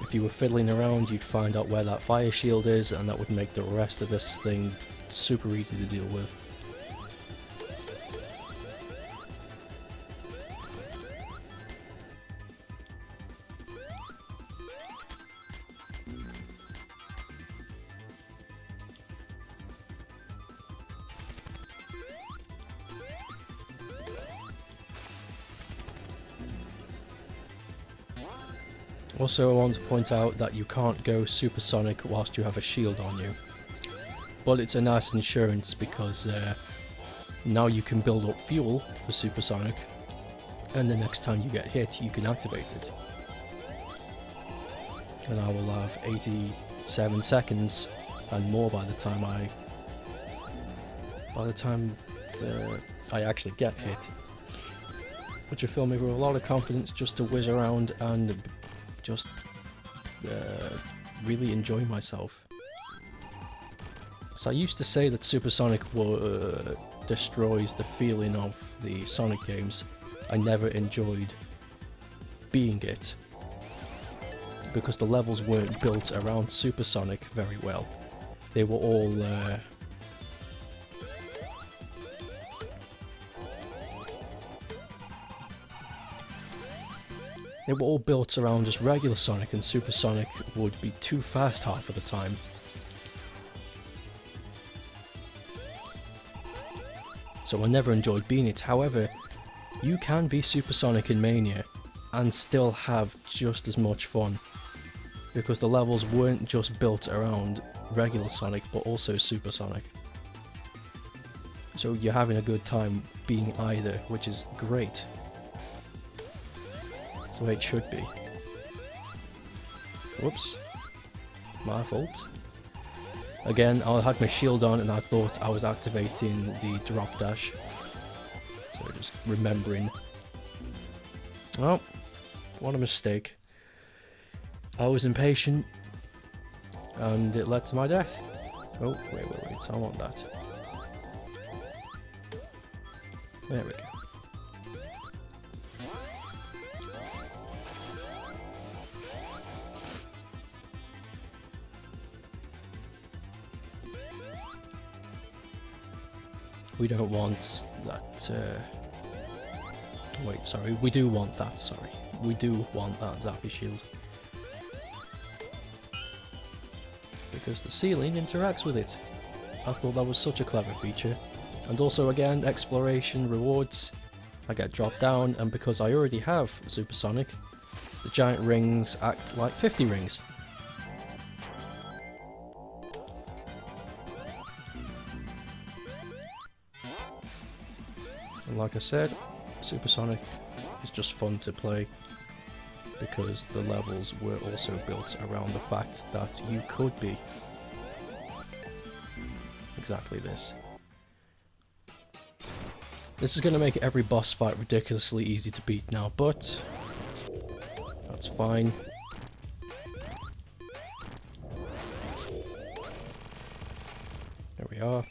if you were fiddling around, you'd find out where that fire shield is, and that would make the rest of this thing super easy to deal with. Also, I want to point out that you can't go supersonic whilst you have a shield on you. But it's a nice insurance because now you can build up fuel for supersonic, and the next time you get hit, you can activate it. And I will have 87 seconds and more by the time I actually get hit. Which will fill me with a lot of confidence just to whiz around and just really enjoy myself. So I used to say that supersonic destroys the feeling of the Sonic games. I never enjoyed being it, because the levels weren't built around supersonic very well. They were all built around just regular Sonic, and supersonic would be too fast half of the time. So I never enjoyed being it. However, you can be supersonic in Mania and still have just as much fun, because the levels weren't just built around regular Sonic but also supersonic. So you're having a good time being either, which is great. That's the way it should be. Whoops. My fault. Again, I had my shield on and I thought I was activating the drop dash. So just remembering. Oh, what a mistake. I was impatient and it led to my death. Oh, wait, I want that. There we go. We don't want that, wait, sorry, we do want that, sorry. We do want that Zappy Shield. Because the ceiling interacts with it. I thought that was such a clever feature. And also again, exploration rewards. I get dropped down, and because I already have Supersonic, the giant rings act like 50 rings. And like I said, Supersonic is just fun to play, because the levels were also built around the fact that you could be exactly this. This is going to make every boss fight ridiculously easy to beat now, but that's fine. There we are.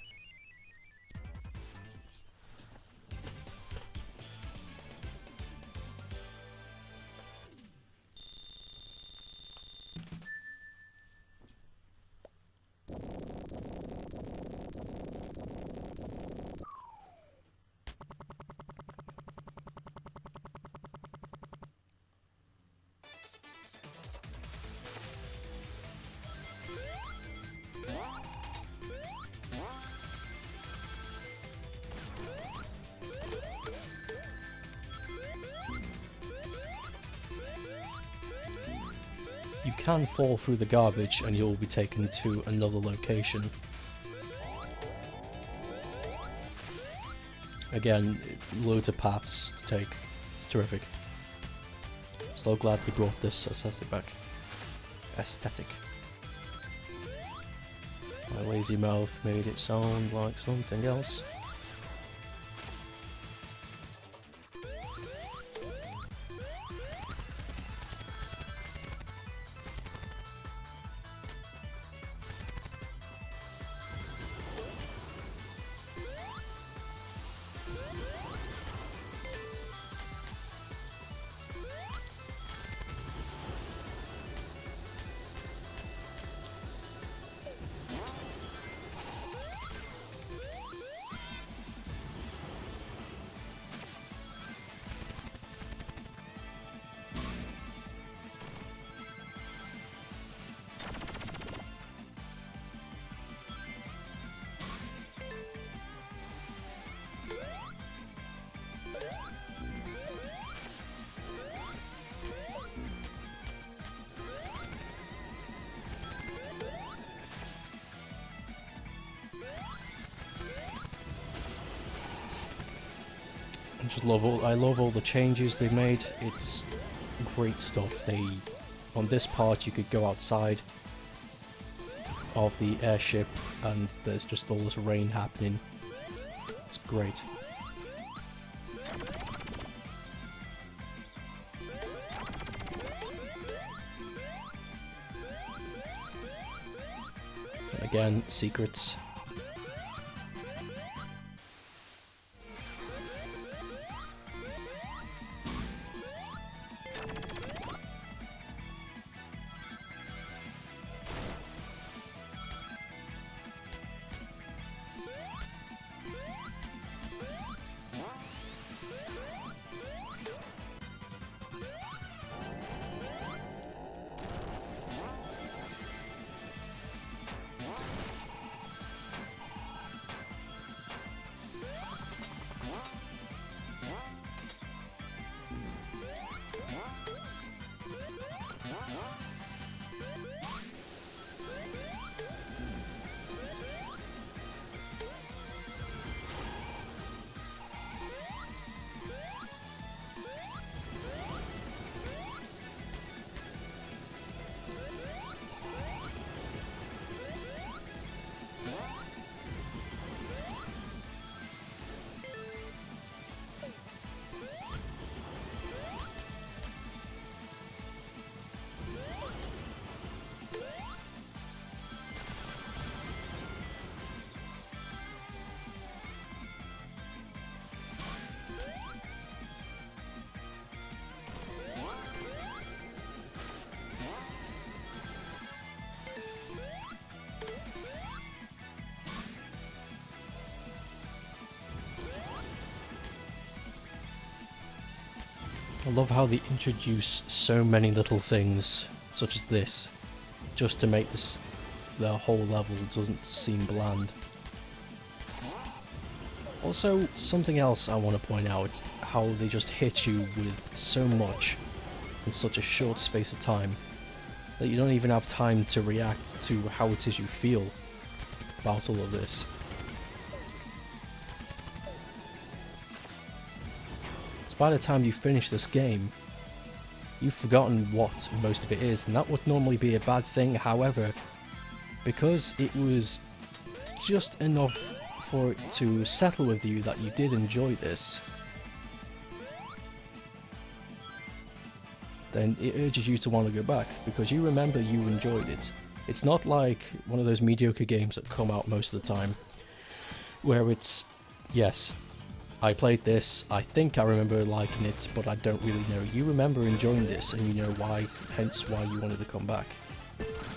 You can fall through the garbage and you'll be taken to another location. Again, loads of paths to take. It's terrific. So glad we brought this aesthetic back. Aesthetic. My lazy mouth made it sound like something else. just love I love all the changes they made. It's great stuff. On this part you could go outside of the airship and there's just all this rain happening. It's great. And again, secrets. I love how they introduce so many little things, such as this, just to make the whole level doesn't seem bland. Also, something else I want to point out, how they just hit you with so much in such a short space of time, that you don't even have time to react to how it is you feel about all of this. By the time you finish this game, you've forgotten what most of it is, and that would normally be a bad thing. However, because it was just enough for it to settle with you that you did enjoy this, then it urges you to want to go back, because you remember you enjoyed it. It's not like one of those mediocre games that come out most of the time, where it's, yes, I played this, I think I remember liking it, but I don't really know. You remember enjoying this, and you know why, hence why you wanted to come back.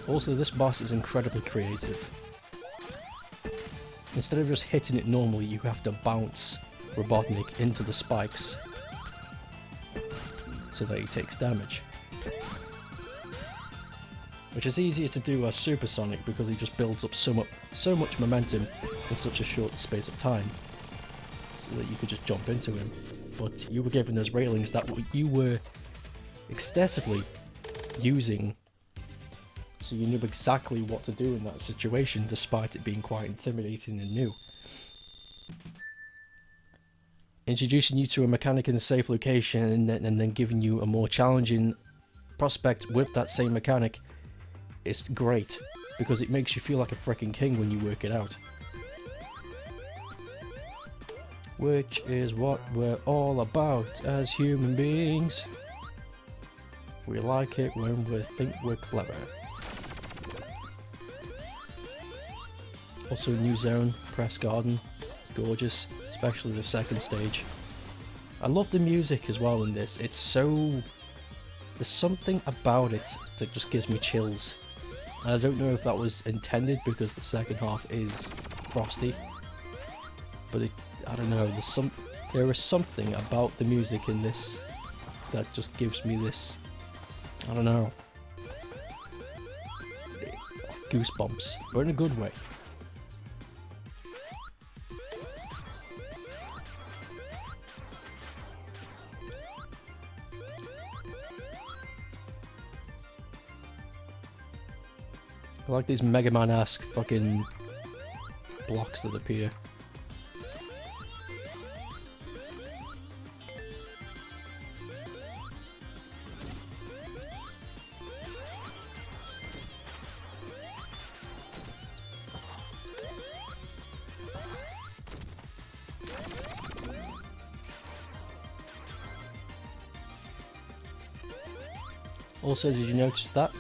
Also, this boss is incredibly creative. Instead of just hitting it normally, you have to bounce Robotnik into the spikes so that he takes damage. Which is easier to do as Super Sonic because he just builds up so much momentum in such a short space of time, so that you could just jump into him. But you were given those railings that you were extensively using, so you knew exactly what to do in that situation, despite it being quite intimidating and new. Introducing you to a mechanic in a safe location and then giving you a more challenging prospect with that same mechanic is great, because it makes you feel like a freaking king when you work it out. Which is what we're all about as human beings. We like it when we think we're clever. Also, new zone, Press Garden. It's gorgeous, especially the second stage. I love the music as well in this. It's so... there's something about it that just gives me chills. And I don't know if that was intended because the second half is frosty. But I don't know, there is something about the music in this that just gives me this, I don't know, goosebumps, but in a good way. I like these Mega Man-esque fucking blocks that appear. Also, did you notice that?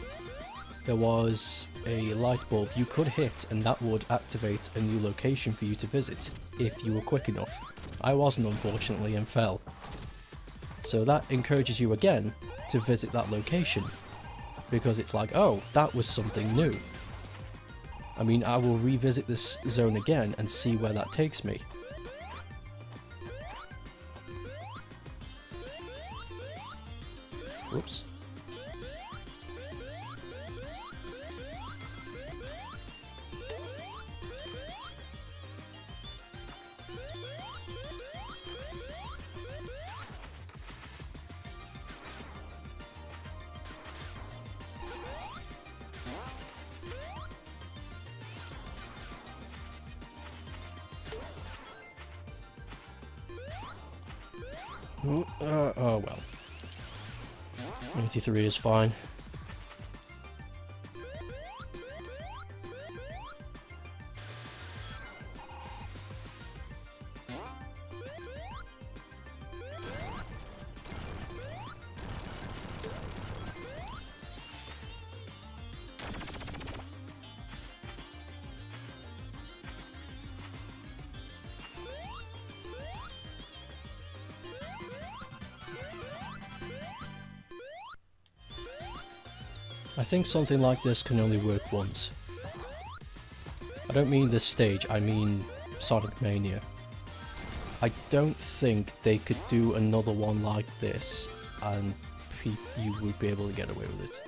There was a light bulb you could hit and that would activate a new location for you to visit, if you were quick enough. I wasn't, unfortunately, and fell. So that encourages you again to visit that location, because it's like, oh, that was something new. I mean, I will revisit this zone again and see where that takes me. Whoops. Oh well. 83 is fine. I think something like this can only work once. I don't mean this stage, I mean Sonic Mania. I don't think they could do another one like this and you would be able to get away with it.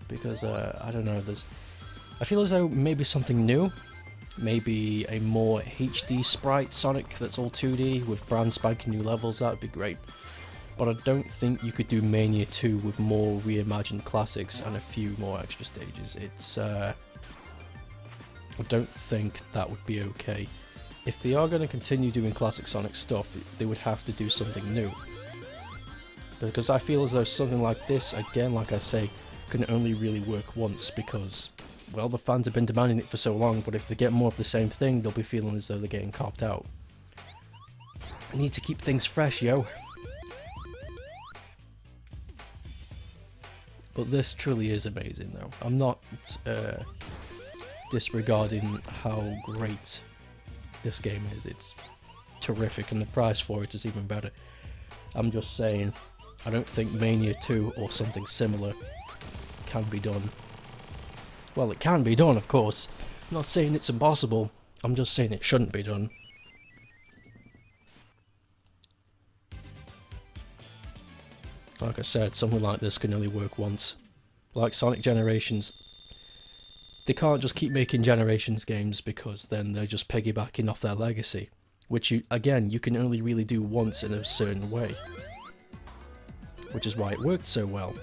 Because, I don't know, I feel as though maybe something new, maybe a more HD sprite Sonic that's all 2D with brand spanking new levels, that would be great. But I don't think you could do Mania 2 with more reimagined classics and a few more extra stages. I don't think that would be okay. If they are going to continue doing classic Sonic stuff, they would have to do something new. Because I feel as though something like this, again, like I say, can only really work once because, well, the fans have been demanding it for so long, but if they get more of the same thing, they'll be feeling as though they're getting copped out. I need to keep things fresh, yo. But this truly is amazing, though. I'm not disregarding how great this game is. It's terrific, and the price for it is even better. I'm just saying, I don't think Mania 2 or something similar can be done. Well, it can be done, of course. I'm not saying it's impossible. I'm just saying it shouldn't be done. Like I said, something like this can only work once. Like Sonic Generations, they can't just keep making Generations games because then they're just piggybacking off their legacy. Which, you can only really do once in a certain way. Which is why it worked so well.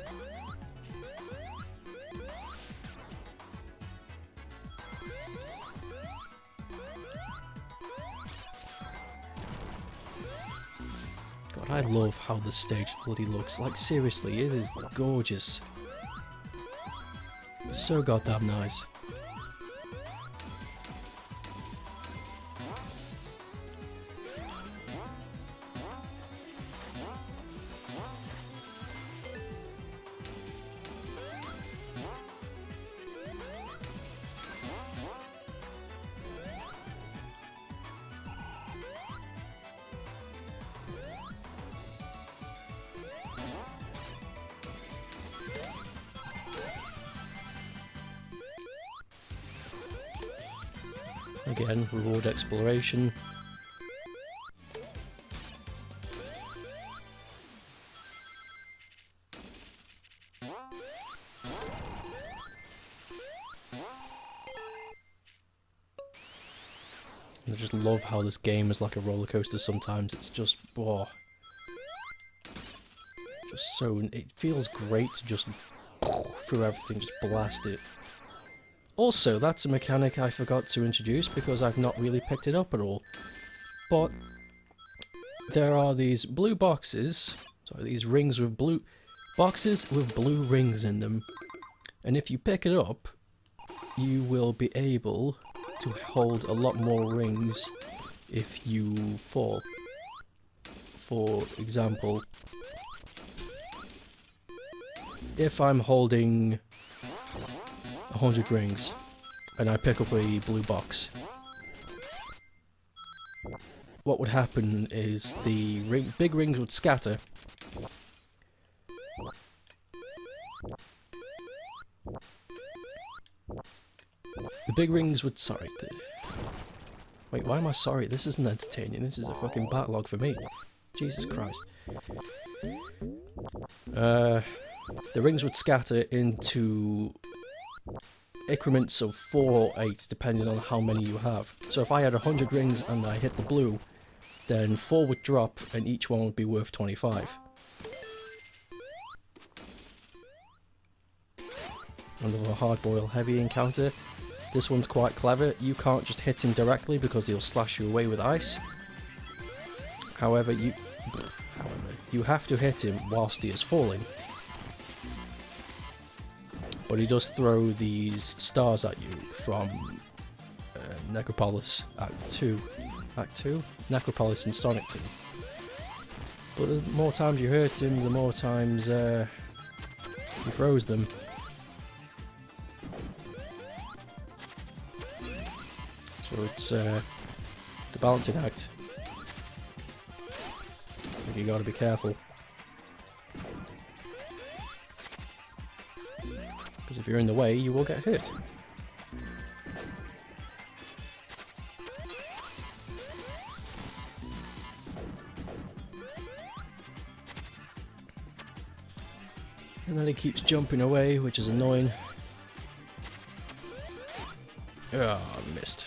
I love how the stage bloody looks. Like, seriously, it is gorgeous. So goddamn nice. Again, reward exploration. I just love how this game is like a roller coaster sometimes. It's just, oh, just so, it feels great to just through everything, just blast it. Also, that's a mechanic I forgot to introduce because I've not really picked it up at all. But there are these blue boxes, sorry, these rings with blue boxes with blue rings in them. And if you pick it up, you will be able to hold a lot more rings if you fall. For example, if I'm holding 100 rings and I pick up a blue box, what would happen is the big rings would scatter. The big rings would... Sorry. Wait, why am I sorry? This isn't entertaining. This is a fucking backlog for me. Jesus Christ. The rings would scatter into increments of 4 or 8, depending on how many you have. So if I had 100 rings and I hit the blue, then 4 would drop and each one would be worth 25. Another hard-boiled heavy encounter. This one's quite clever. You can't just hit him directly because he'll slash you away with ice. However, you have to hit him whilst he is falling. But he does throw these stars at you from Necropolis Act 2. Act 2? Necropolis and Sonic 2. But the more times you hurt him, the more times he throws them. So it's the balancing act. You gotta be careful. Because if you're in the way, you will get hit. And then he keeps jumping away, which is annoying. Ah, I missed.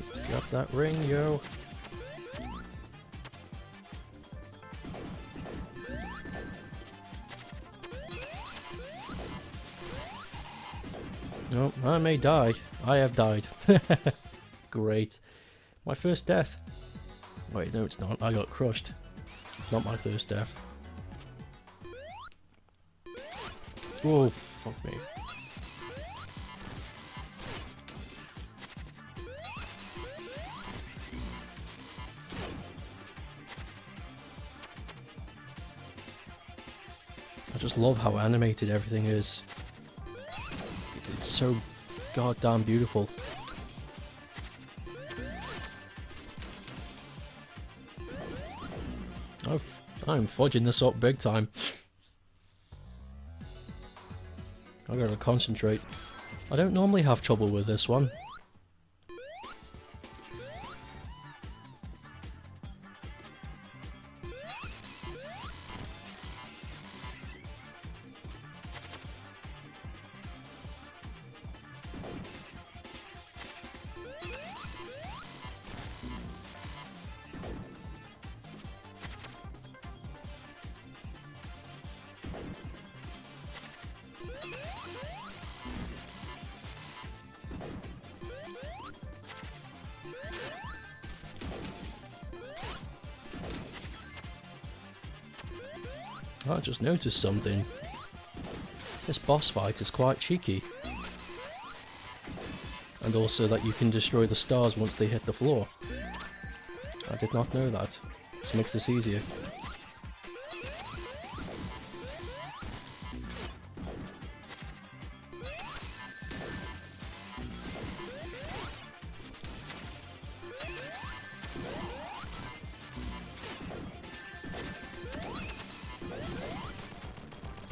Let's grab that ring, yo. Oh, I may die. I have died. Great. My first death. Wait, no it's not. I got crushed. It's not my first death. Whoa, fuck me. I just love how animated everything is. It's so goddamn beautiful. I'm fudging this up big time. I gotta concentrate. I don't normally have trouble with this one. I just noticed something. This boss fight is quite cheeky. And also that you can destroy the stars once they hit the floor. I did not know that. This makes this easier.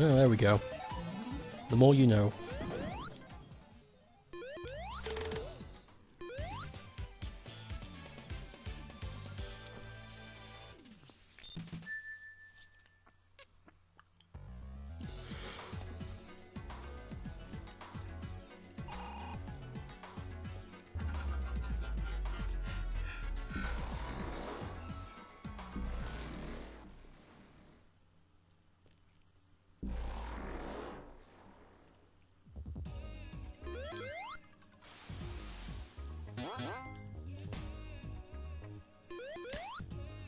Oh, there we go. The more you know.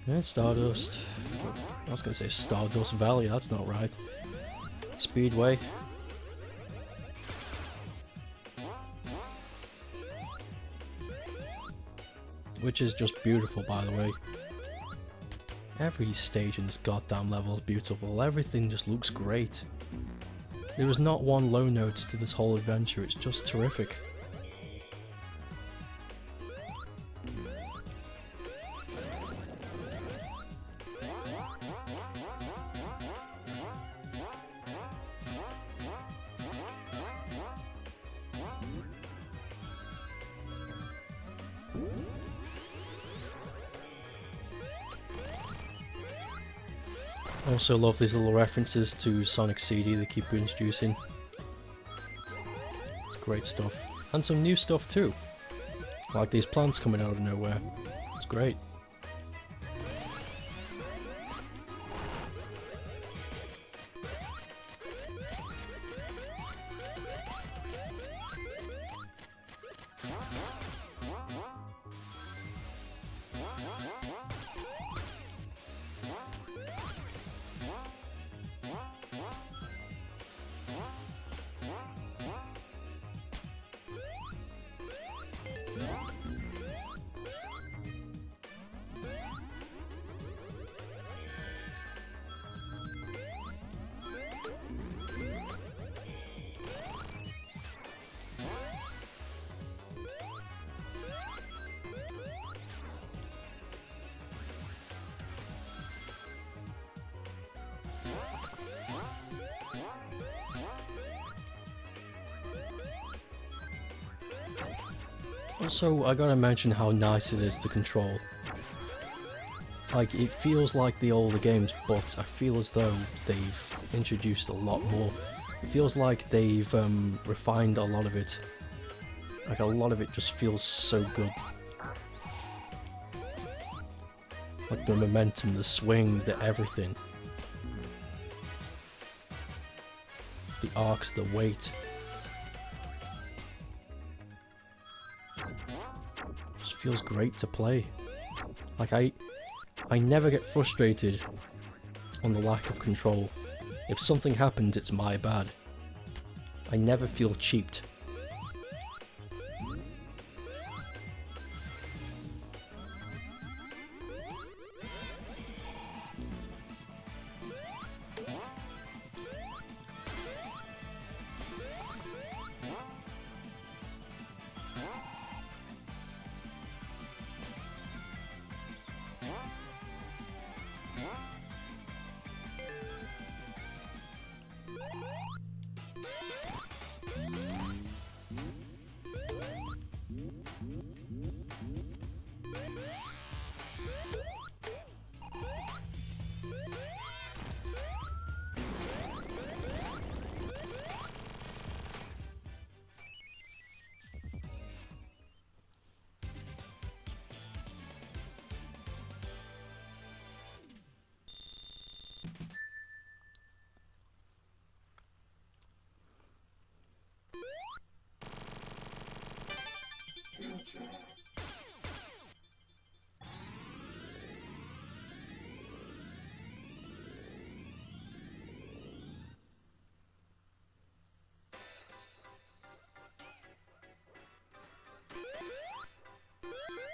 Yeah, Stardust. I was going to say Stardust Valley, that's not right. Speedway. which is just beautiful, by the way. Every stage in this goddamn level is beautiful. Everything just looks great. There is not one low note to this whole adventure. It's just terrific. I also love these little references to Sonic CD they keep introducing. It's great stuff. And some new stuff too. Like these plants coming out of nowhere. It's great. Also, I gotta mention how nice it is to control. Like, it feels like the older games, but I feel as though they've introduced a lot more. It feels like they've refined a lot of it. Like, a lot of it just feels so good. Like the momentum, the swing, the everything. The arcs, the weight. Just feels great to play. Like, I never get frustrated on the lack of control. If something happens, it's my bad. I never feel cheaped.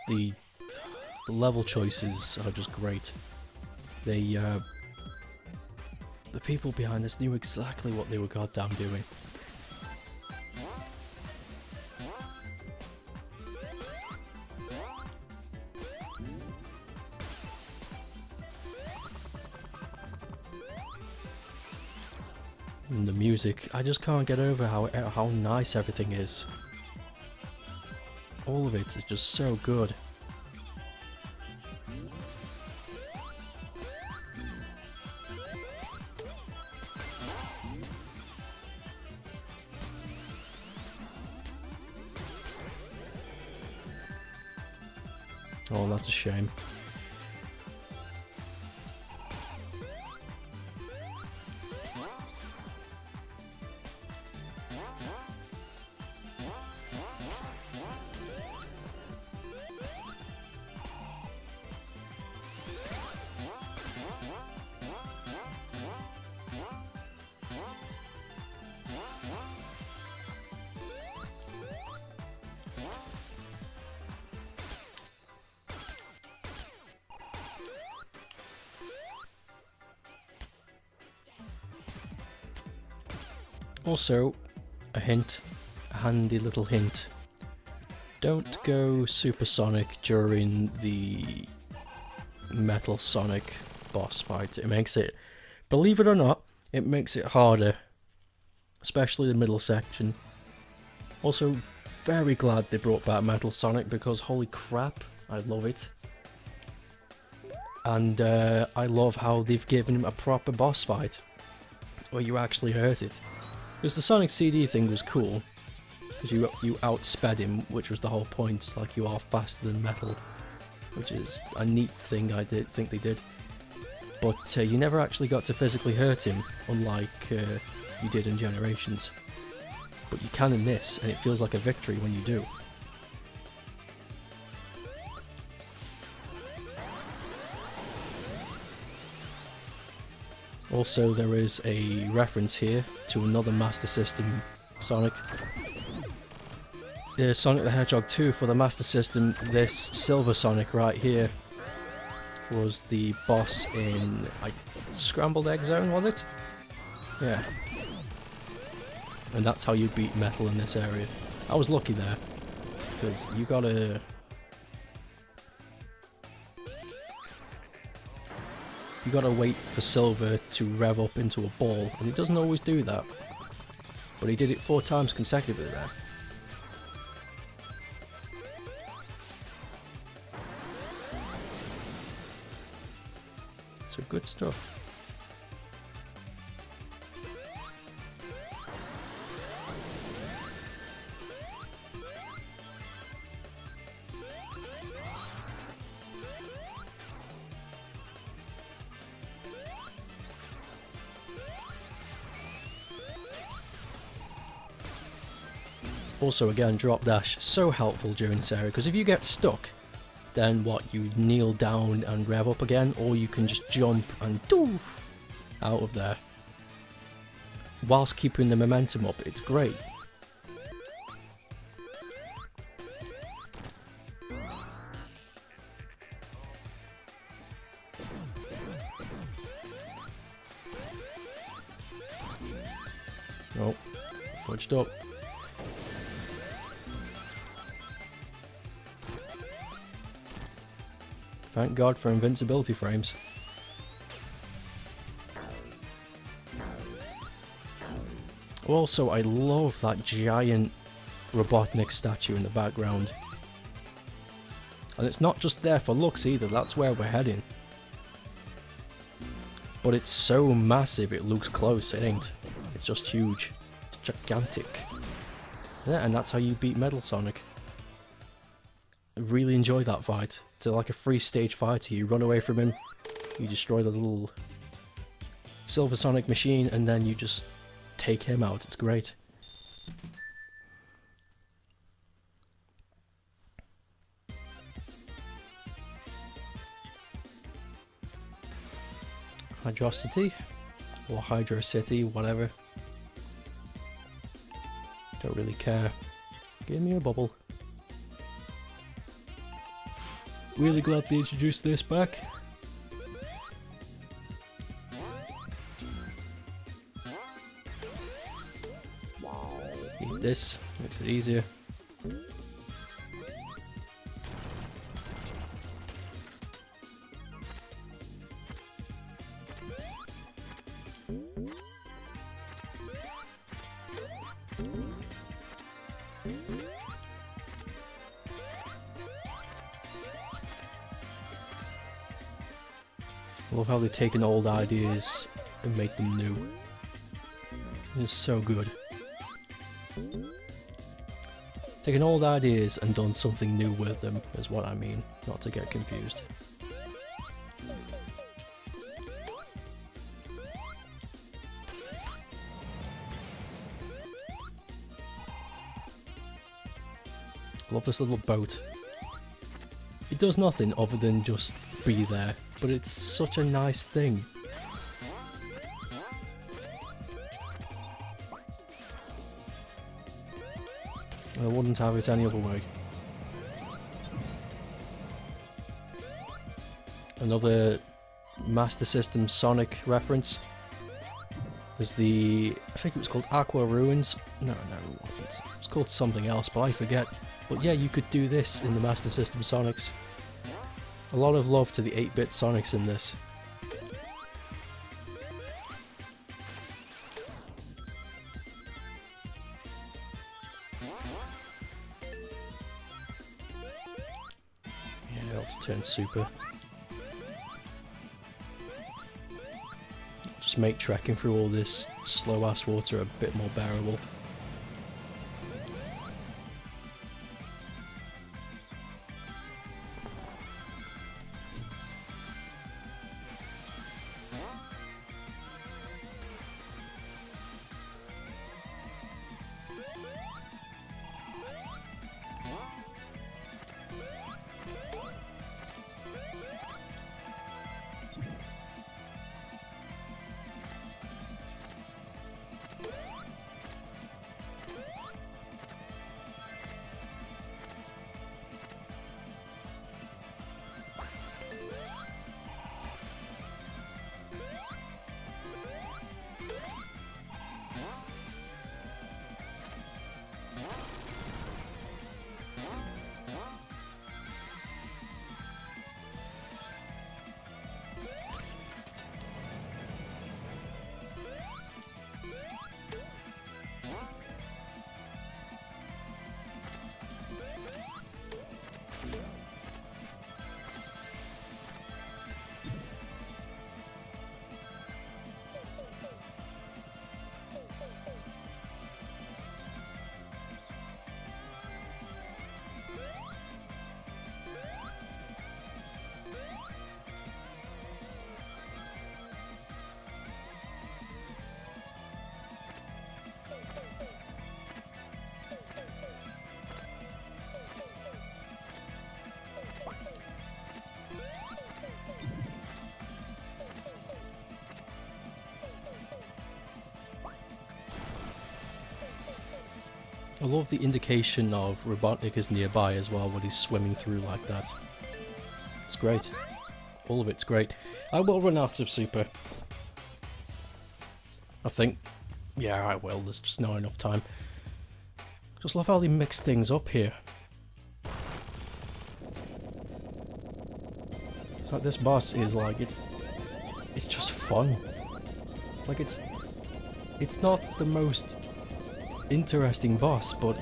The level choices are just great. They, the people behind this knew exactly what they were goddamn doing. And the music, I just can't get over how nice everything is. All of it is just so good. Oh, that's a shame. Also, a hint, a handy little hint. Don't go supersonic during the Metal Sonic boss fight. It makes it, believe it or not, it makes it harder. Especially the middle section. Also, very glad they brought back Metal Sonic because holy crap, I love it. And I love how they've given him a proper boss fight where you actually hurt it. Because the Sonic CD thing was cool, because you outsped him, which was the whole point. Like, you are faster than Metal, which is a neat thing I did think they did. But you never actually got to physically hurt him, unlike you did in Generations. But you can in this, and it feels like a victory when you do. Also, there is a reference here to another Master System Sonic. Sonic the Hedgehog 2 for the Master System. This Silver Sonic right here was the boss in Scrambled Egg Zone, was it? Yeah. And that's how you beat Metal in this area. I was lucky there, because you gotta... You gotta wait for Silver to rev up into a ball, and he doesn't always do that. But he did it 4 times consecutively there. So good stuff. Also again, drop dash, so helpful during this area, because if you get stuck, then what, you kneel down and rev up again, or you can just jump and doof out of there. Whilst keeping the momentum up, it's great. Oh, fudged up. Thank God for invincibility frames. Also, I love that giant Robotnik statue in the background. And it's not just there for looks either, that's where we're heading. But it's so massive it looks close, it ain't. It's just huge. It's gigantic. Yeah, and that's how you beat Metal Sonic. I really enjoyed that fight. It's like a 3-stage fighter. You run away from him, you destroy the little Silver Sonic machine, and then you just take him out. It's great. Hydrocity, or Hydro City, whatever. Don't really care. Give me a bubble. Really glad they introduced this back. Eat this, makes it easier. I love how they've taken old ideas and made them new. It's so good. Taken old ideas and done something new with them is what I mean, not to get confused. Love this little boat. It does nothing other than just be there, but it's such a nice thing. I wouldn't have it any other way. Another Master System Sonic reference. There's I think it was called Aqua Ruins. No, it wasn't. It was called something else, but I forget. But yeah, you could do this in the Master System Sonics. A lot of love to the 8-bit Sonics in this. Yeah, let's turn super. Just make trekking through all this slow-ass water a bit more bearable. I love the indication of Robotnik is nearby as well when he's swimming through like that. It's great. All of it's great. I will run out of super. I think. Yeah, I will. There's just not enough time. Just love how they mix things up here. It's like this boss is like, it's just fun. Like it's not the most interesting boss, but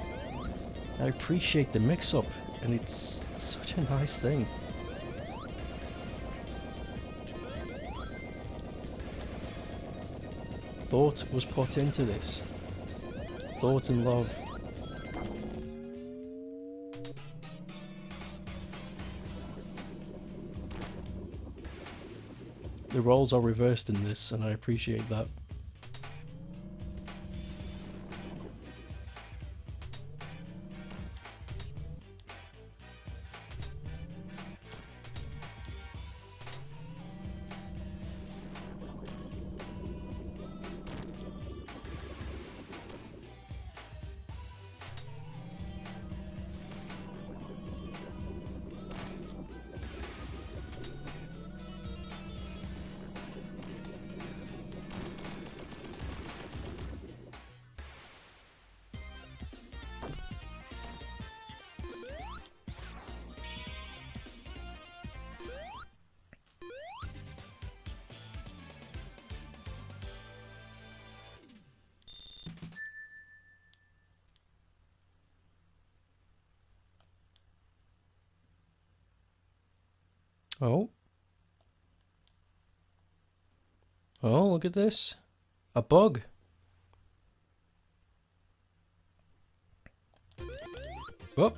I appreciate the mix-up, and it's such a nice thing. Thought was put into this. Thought and love. The roles are reversed in this, and I appreciate that. Oh. Oh, look at this. A bug. Oh,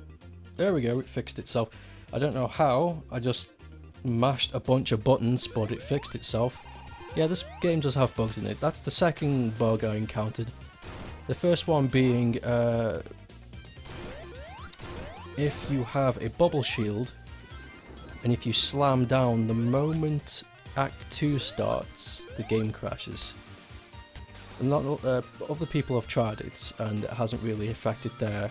there we go, it fixed itself. I don't know how, I just mashed a bunch of buttons, but it fixed itself. Yeah, this game does have bugs in it. That's the second bug I encountered. The first one being, if you have a bubble shield, and if you slam down the moment Act 2 starts, the game crashes. And other people have tried it, and it hasn't really affected their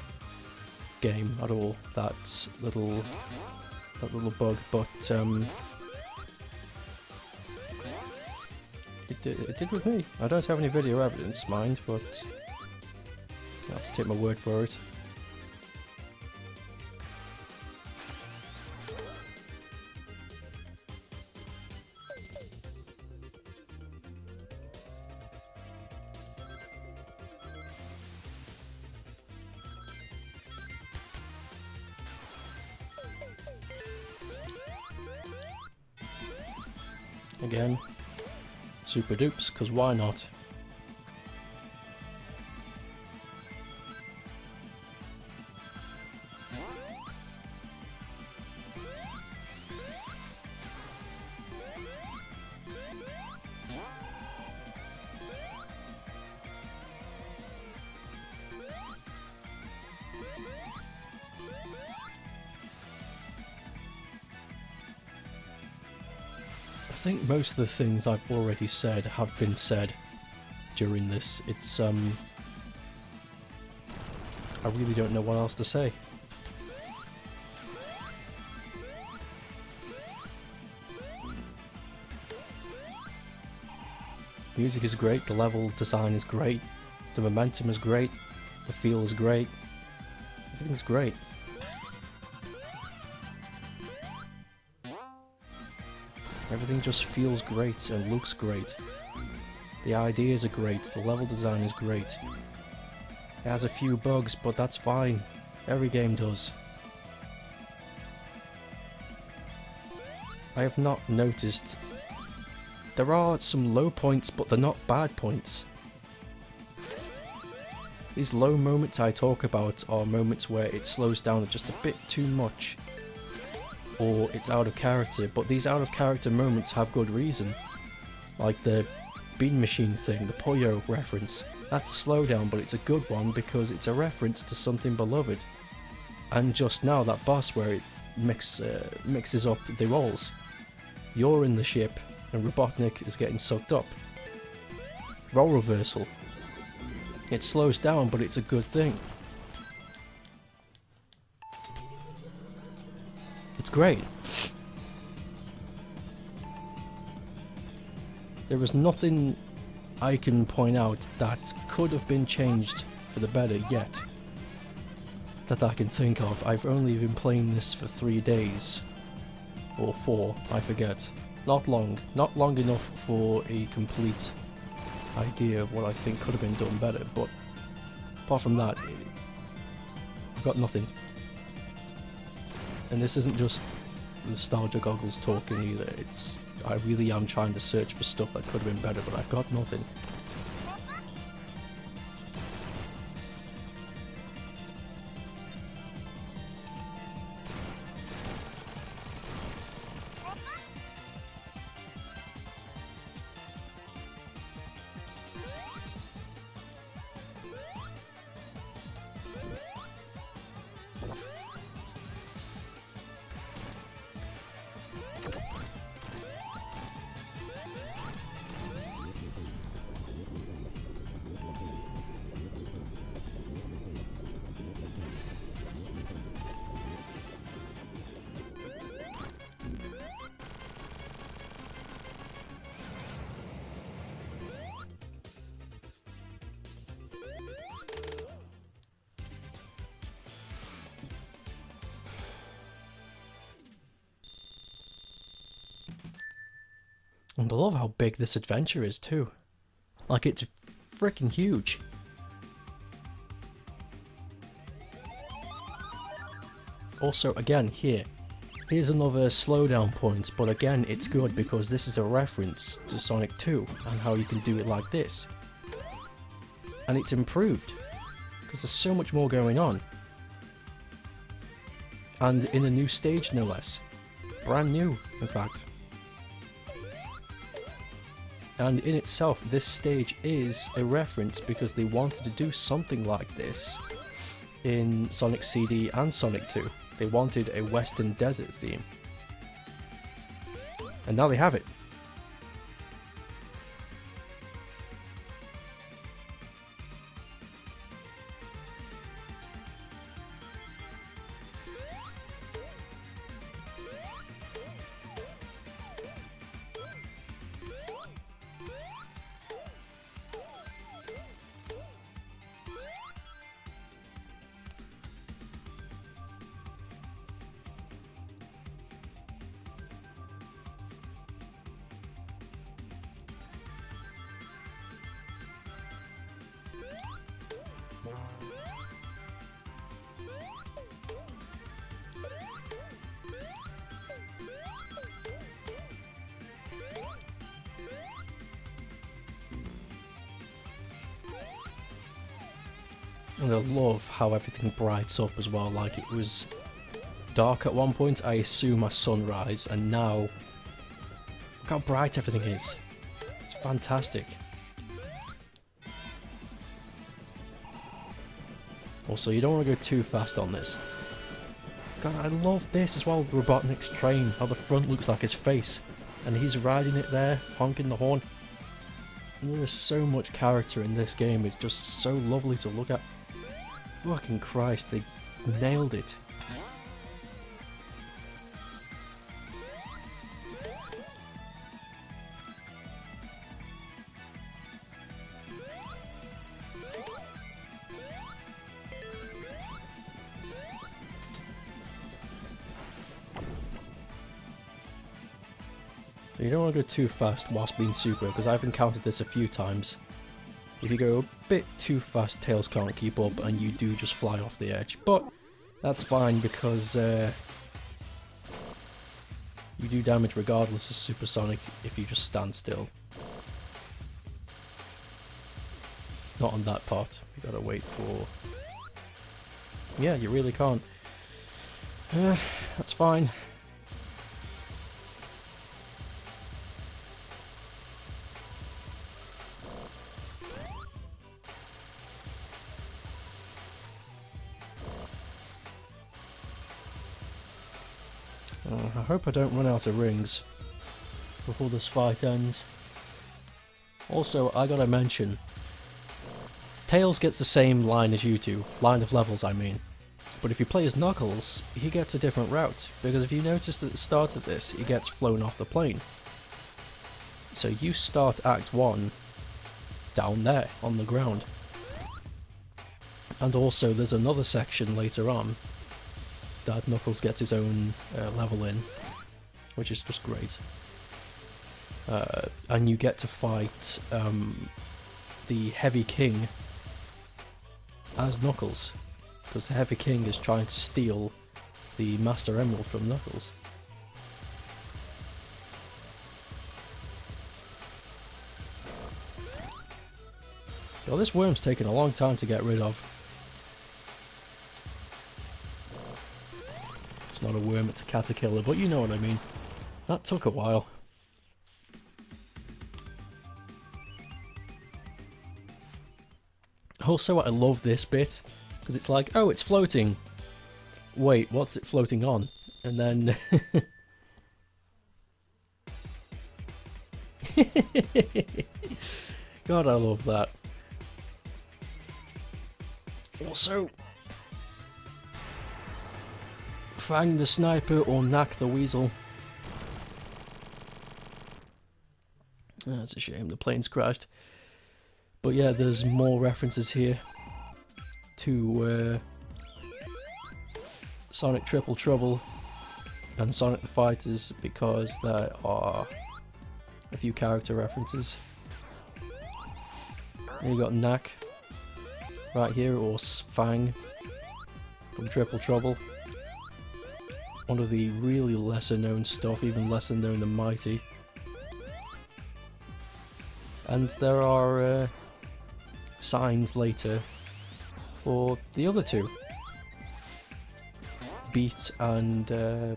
game at all. That little bug, but It did with me. I don't have any video evidence, mind, but you have to take my word for it. Again, super dupes, because why not? I think most of the things I've already said have been said during this. It's I really don't know what else to say. Music is great, the level design is great, the momentum is great, the feel is great, everything's great. Everything just feels great and looks great. The ideas are great, the level design is great. It has a few bugs, but that's fine. Every game does. I have not noticed. There are some low points, but they're not bad points. These low moments I talk about are moments where it slows down just a bit too much, or it's out of character, but these out of character moments have good reason. Like the bean machine thing, the Puyo reference. That's a slowdown, but it's a good one because it's a reference to something beloved. And just now, that boss where it mixes up the roles. You're in the ship, and Robotnik is getting sucked up. Role reversal. It slows down, but it's a good thing. It's great. There is nothing I can point out that could have been changed for the better yet, that I can think of. I've only been playing this for 3 days, or 4, I forget. Not long enough for a complete idea of what I think could have been done better, but apart from that, I've got nothing. And this isn't just nostalgia goggles talking either, I really am trying to search for stuff that could have been better, but I've got nothing. And I love how big this adventure is too. Like, it's freaking huge. Also, again, here's another slowdown point, but again, it's good because this is a reference to Sonic 2 and how you can do it like this. And it's improved, because there's so much more going on. And in a new stage, no less. Brand new, in fact. And in itself, this stage is a reference because they wanted to do something like this in Sonic CD and Sonic 2. They wanted a Western desert theme. And now they have it. And I love how everything brights up as well. Like, it was dark at one point, I assume at sunrise, and now look how bright everything is. It's fantastic. Also, you don't want to go too fast on this. God, I love this as well, Robotnik's train, how the front looks like his face, and he's riding it there, honking the horn. And there is so much character in this game, it's just so lovely to look at. Fucking Christ, they nailed it. So you don't want to go too fast whilst being super, because I've encountered this a few times. If you go a bit too fast, Tails can't keep up and you do just fly off the edge. But that's fine because you do damage regardless of Supersonic if you just stand still. Not on that part, you gotta wait for... Yeah, you really can't. That's fine. I hope I don't run out of rings before this fight ends. Also, I gotta mention, Tails gets the same line as you do, line of levels I mean, but if you play as Knuckles, he gets a different route, because if you noticed at the start of this, he gets flown off the plane. So you start Act 1 down there, on the ground. And also there's another section later on that Knuckles gets his own level in, which is just great. And you get to fight the Heavy King as Knuckles, because the Heavy King is trying to steal the Master Emerald from Knuckles. Well, this worm's taken a long time to get rid of. It's not a worm, it's a caterpillar, but you know what I mean. That took a while. Also, I love this bit, because it's like, oh, it's floating. Wait, what's it floating on? And then... God, I love that. Also... Fang the Sniper or Knack the Weasel. That's a shame, the plane's crashed. But yeah, there's more references here to Sonic Triple Trouble and Sonic the Fighters, because there are a few character references. Here you got Knack right here, or Fang from Triple Trouble. One of the really lesser known stuff, even lesser known than Mighty. And there are signs later for the other two. Beat and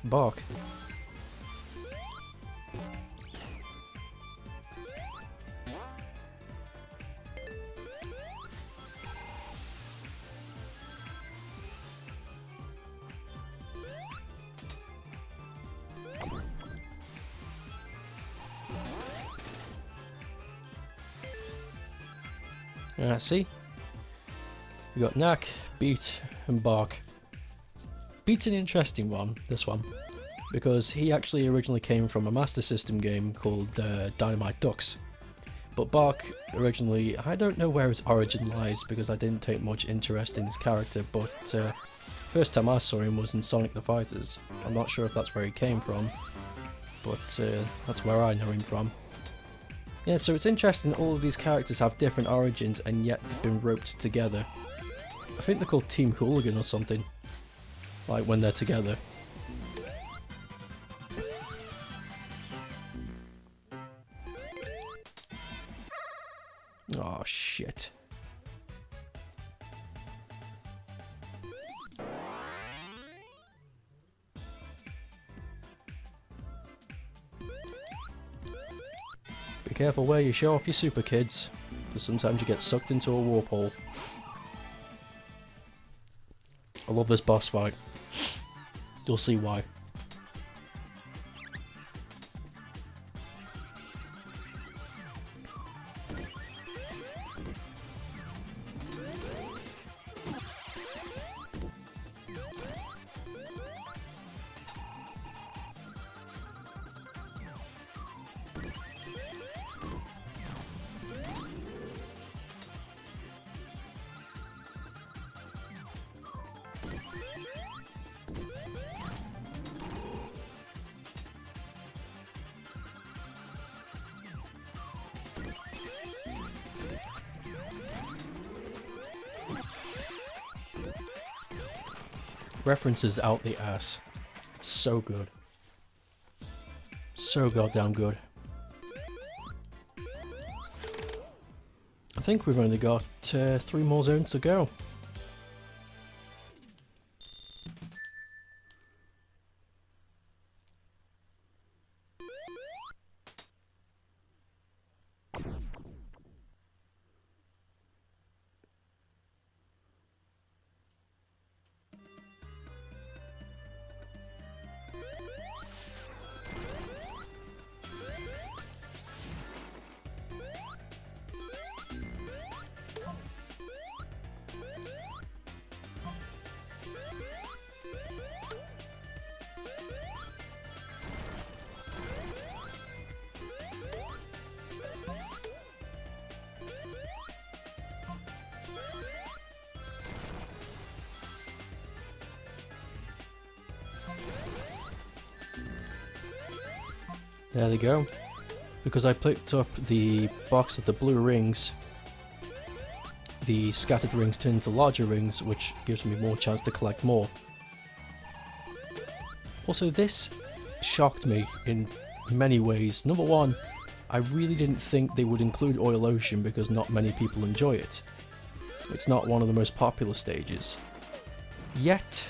Bark. See? We got Knack, Beat, and Bark. Beat's an interesting one, this one, because he actually originally came from a Master System game called Dynamite Ducks. But Bark originally, I don't know where his origin lies, because I didn't take much interest in his character, but first time I saw him was in Sonic the Fighters. I'm not sure if that's where he came from, but that's where I know him from. Yeah, so it's interesting that all of these characters have different origins and yet they've been roped together. I think they're called Team Hooligan or something, like when they're together. Oh shit. Careful where you show off your super, kids, because sometimes you get sucked into a warp hole. I love this boss fight. You'll see why. References out the ass. It's so good. So goddamn good. I think we've only got 3 more zones to go. There they go. Because I picked up the box of the blue rings, the scattered rings turn into larger rings, which gives me more chance to collect more. Also, this shocked me in many ways. Number one, I really didn't think they would include Oil Ocean because not many people enjoy it. It's not one of the most popular stages. Yet,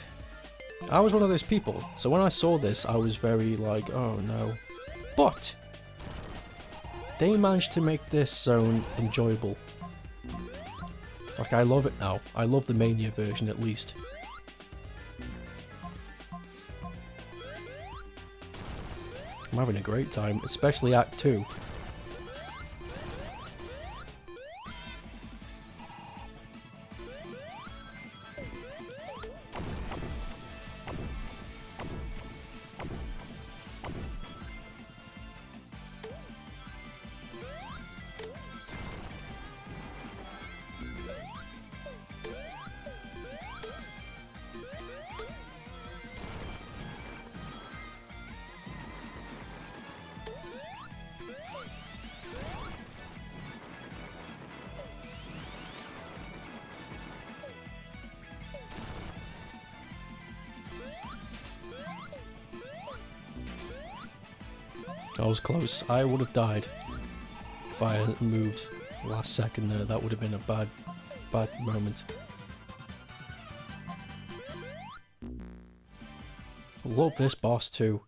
I was one of those people, so when I saw this I was very like, oh no. But they managed to make this zone enjoyable. Like, I love it now. I love the Mania version at least. I'm having a great time, especially Act 2. I was close. I would have died if I hadn't moved last second there. That would have been a bad moment. I love this boss too,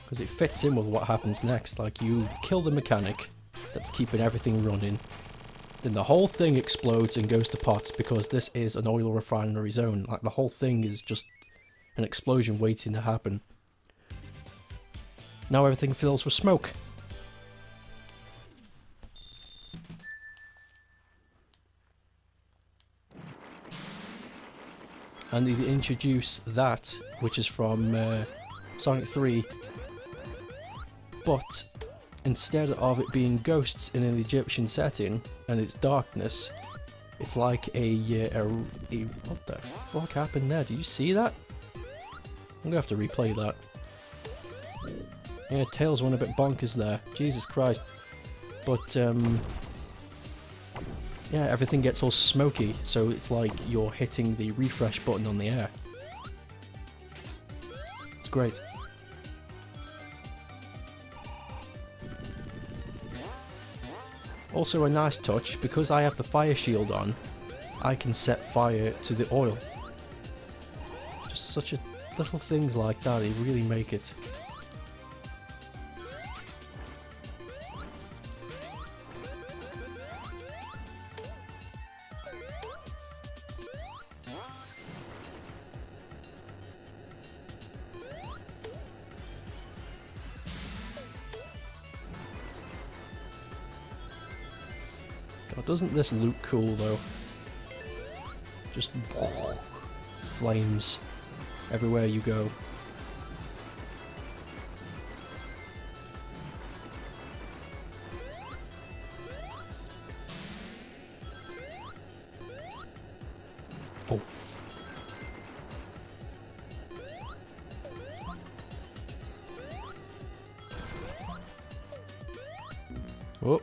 because it fits in with what happens next. Like, you kill the mechanic that's keeping everything running, then the whole thing explodes and goes to pot because this is an oil refinery zone. Like, the whole thing is just an explosion waiting to happen. Now everything fills with smoke. And they introduce that, which is from Sonic 3, but instead of it being ghosts in an Egyptian setting and it's darkness, it's like a what the fuck happened there? Did you see that? I'm gonna have to replay that. Yeah, Tails went a bit bonkers there. Jesus Christ. But, yeah, everything gets all smoky, so it's like you're hitting the refresh button on the air. It's great. Also a nice touch, because I have the fire shield on, I can set fire to the oil. Just such a little things like that, they really make it. Doesn't this look cool though? Just flames everywhere you go. Oh. Oh.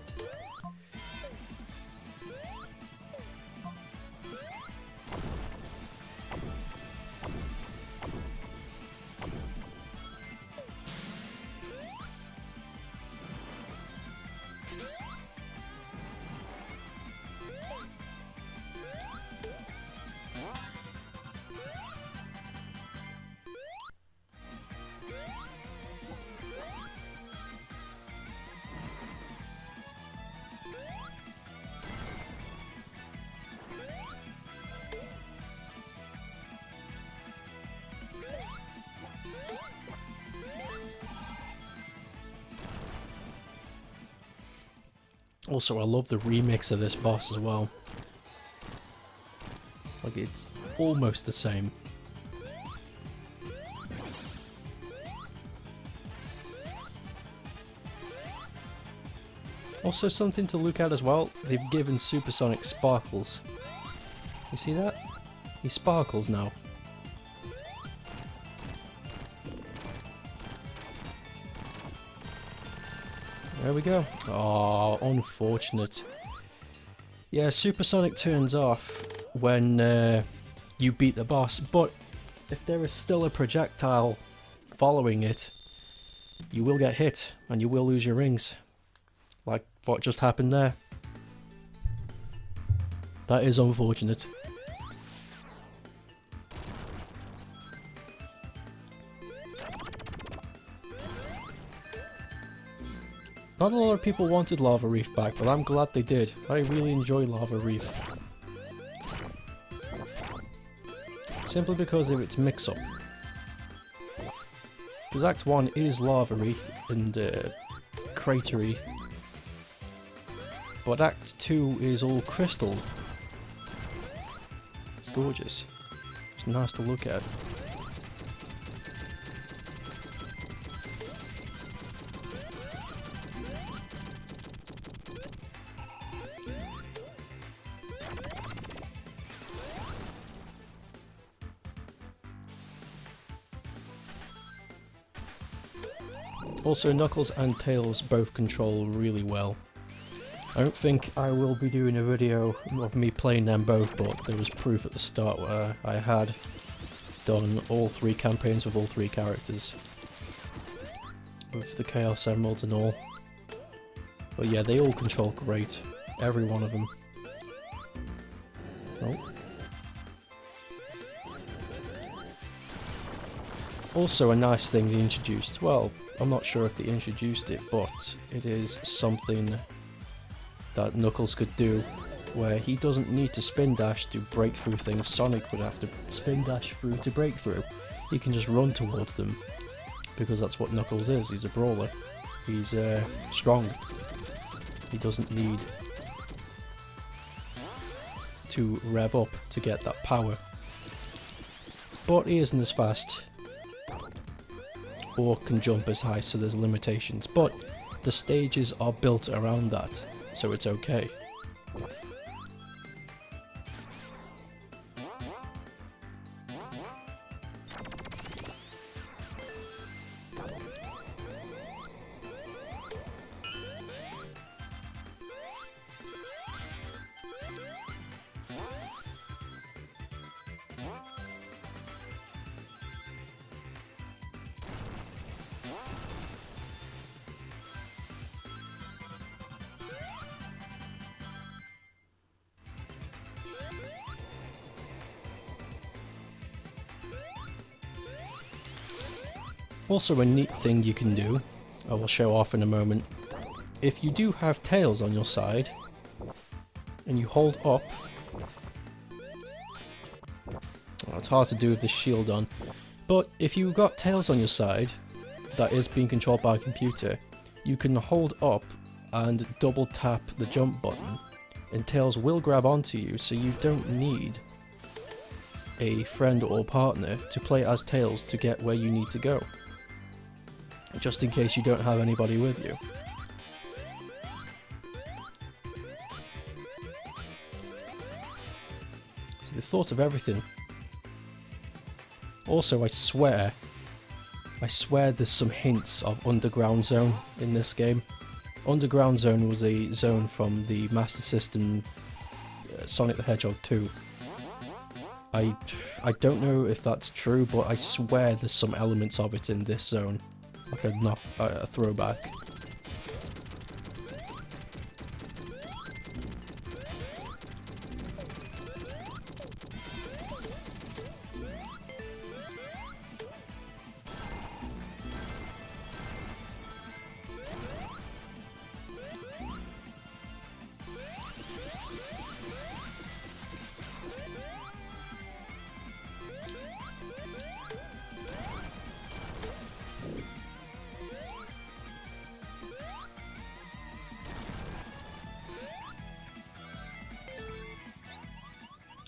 Also, I love the remix of this boss as well. Like, it's almost the same. Also, something to look at as well, they've given Supersonic sparkles. You see that? He sparkles now. There we go. Oh, unfortunate. Yeah, Supersonic turns off when you beat the boss, but if there is still a projectile following it, you will get hit and you will lose your rings. Like what just happened there. That is unfortunate. Not a lot of people wanted Lava Reef back, but I'm glad they did. I really enjoy Lava Reef. Simply because of its mix-up. Because Act 1 is lava-y and cratery, but Act 2 is all crystal. It's gorgeous. It's nice to look at. Also, Knuckles and Tails both control really well. I don't think I will be doing a video of me playing them both, but there was proof at the start where I had done all 3 campaigns with all 3 characters. With the Chaos Emeralds and all. But yeah, they all control great. Every one of them. Oh. Also a nice thing they introduced, well, I'm not sure if they introduced it, but it is something that Knuckles could do, where he doesn't need to spin dash to break through things Sonic would have to spin dash through to break through. He can just run towards them, because that's what Knuckles is, he's a brawler. He's strong. He doesn't need to rev up to get that power. But he isn't as fast, or can jump as high, so there's limitations, but the stages are built around that, so it's okay. Also, a neat thing you can do, I will show off in a moment. If you do have Tails on your side, and you hold up, well, it's hard to do with the shield on, but if you've got Tails on your side, that is being controlled by a computer, you can hold up and double tap the jump button, and Tails will grab onto you, so you don't need a friend or partner to play as Tails to get where you need to go. Just in case you don't have anybody with you. So they thought of everything. Also, I swear there's some hints of Underground Zone in this game. Underground Zone was a zone from the Master System Sonic the Hedgehog 2. I don't know if that's true, but I swear there's some elements of it in this zone. Like a throwback.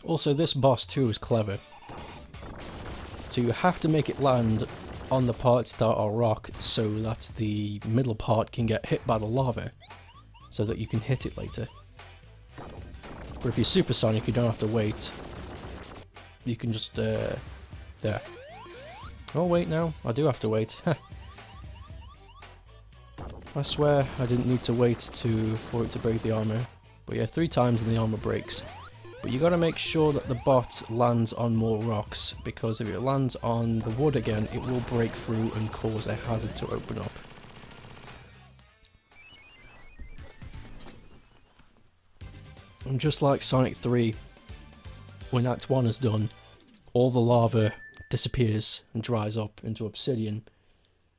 Also, this boss too is clever. So you have to make it land on the parts that are rock so that the middle part can get hit by the lava, so that you can hit it later. But if you're supersonic, you don't have to wait. You can just, there. Oh wait, no, I do have to wait. I swear I didn't need to wait for it to break the armor. But yeah, 3 times and the armor breaks. But you gotta make sure that the bot lands on more rocks, because if it lands on the wood again, it will break through and cause a hazard to open up. And just like Sonic 3, when Act 1 is done, all the lava disappears and dries up into obsidian,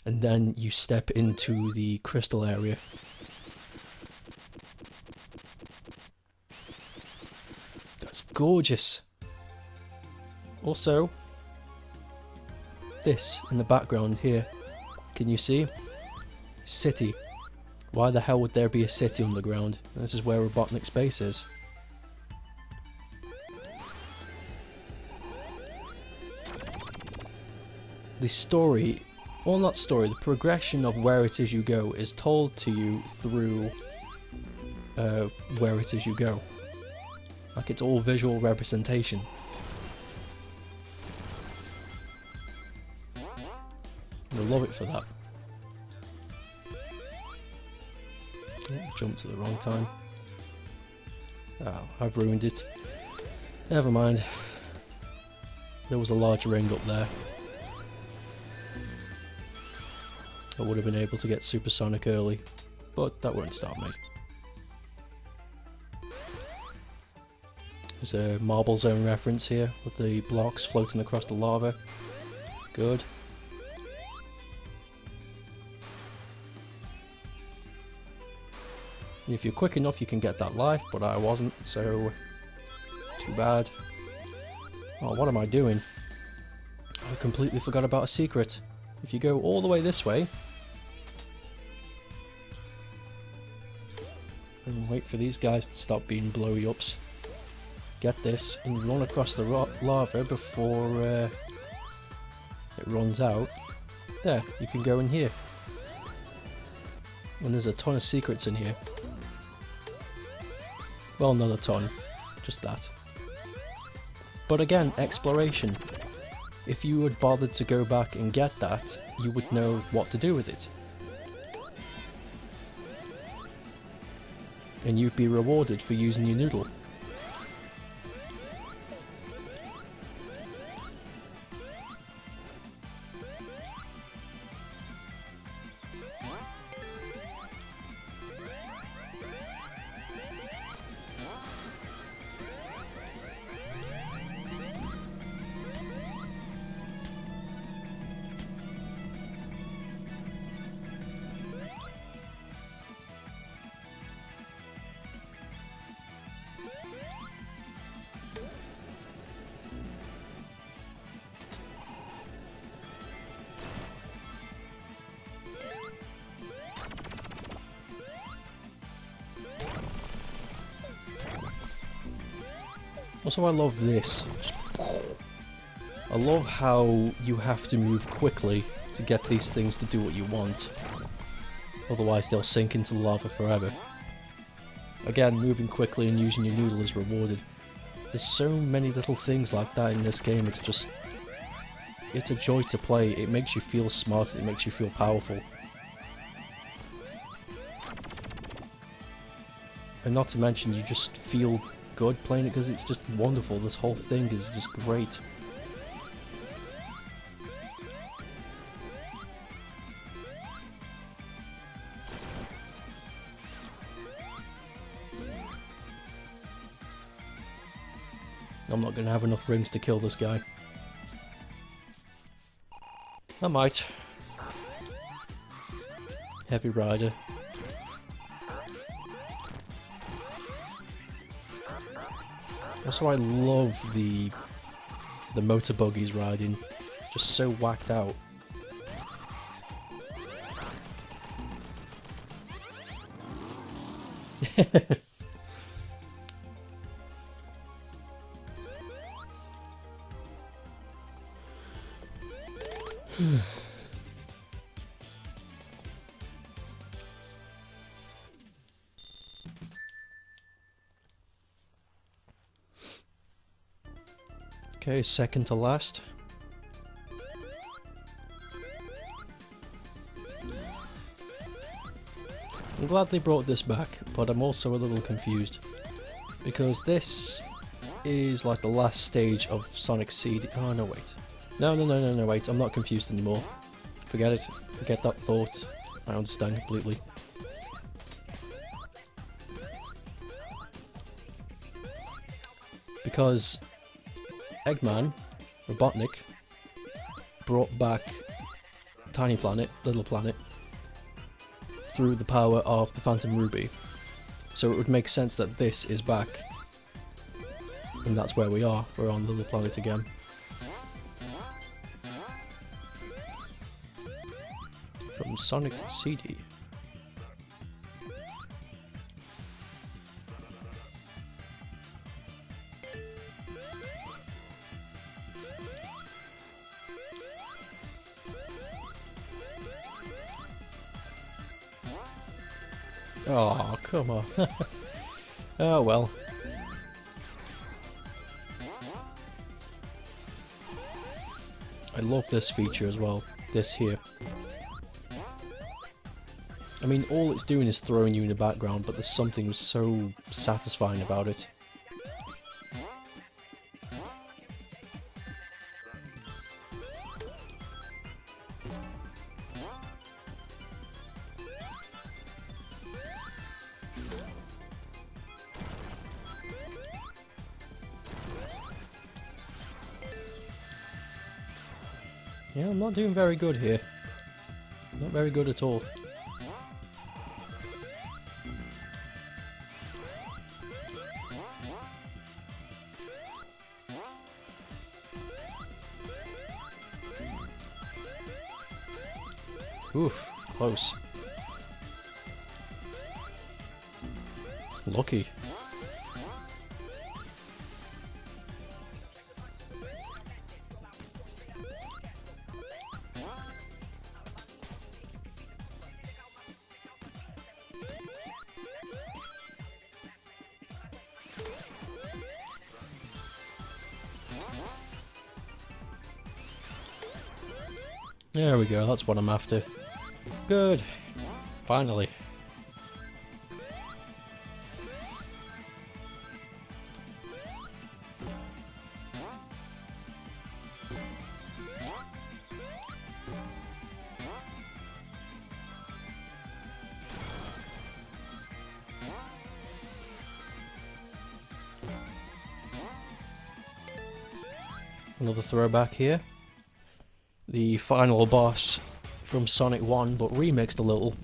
and then you step into the crystal area. Gorgeous. Also, this in the background here, can you see? City. Why the hell would there be a city underground? This is where Robotnik's base is. The story, well not story, the progression of where it is you go is told to you through where it is you go. Like it's all visual representation. I love it for that. Oh, jumped to the wrong time. Oh, I've ruined it. Never mind. There was a large ring up there. I would have been able to get supersonic early, but that won't stop me. There's a Marble Zone reference here, with the blocks floating across the lava. Good. And if you're quick enough you can get that life, but I wasn't, so too bad. Oh, what am I doing? I completely forgot about a secret. If you go all the way this way, and wait for these guys to stop being blowy ups. Get this and run across the lava before it runs out. There, you can go in here. And there's a ton of secrets in here. Well, not a ton, just that. But again, exploration. If you had bothered to go back and get that, you would know what to do with it. And you'd be rewarded for using your noodle. Also, I love this. I love how you have to move quickly to get these things to do what you want. Otherwise they'll sink into the lava forever. Again, moving quickly and using your noodle is rewarded. There's so many little things like that in this game. It's a joy to play. It makes you feel smart, it makes you feel powerful. And not to mention, you just feel good playing it because it's just wonderful. This whole thing is just great. I'm not going to have enough rings to kill this guy. I might. Heavy Rider. Also, I love the motor buggy he's riding. Just so whacked out. Okay, second to last. I'm glad they brought this back, but I'm also a little confused. Because this is like the last stage of Sonic CD. Oh, no, wait. No, wait. I'm not confused anymore. Forget it. Forget that thought. I understand completely. Because Eggman, Robotnik, brought back Tiny Planet, Little Planet, through the power of the Phantom Ruby. So it would make sense that this is back. And that's where we are. We're on Little Planet again. From Sonic CD. Oh, come on. Oh, well. I love this feature as well. This here. I mean, all it's doing is throwing you in the background, but there's something so satisfying about it. Yeah, I'm not doing very good here. Not very good at all. Oof, close. Lucky. There we go, that's what I'm after. Good. Finally. Another throwback here. The final boss from Sonic 1, but remixed a little.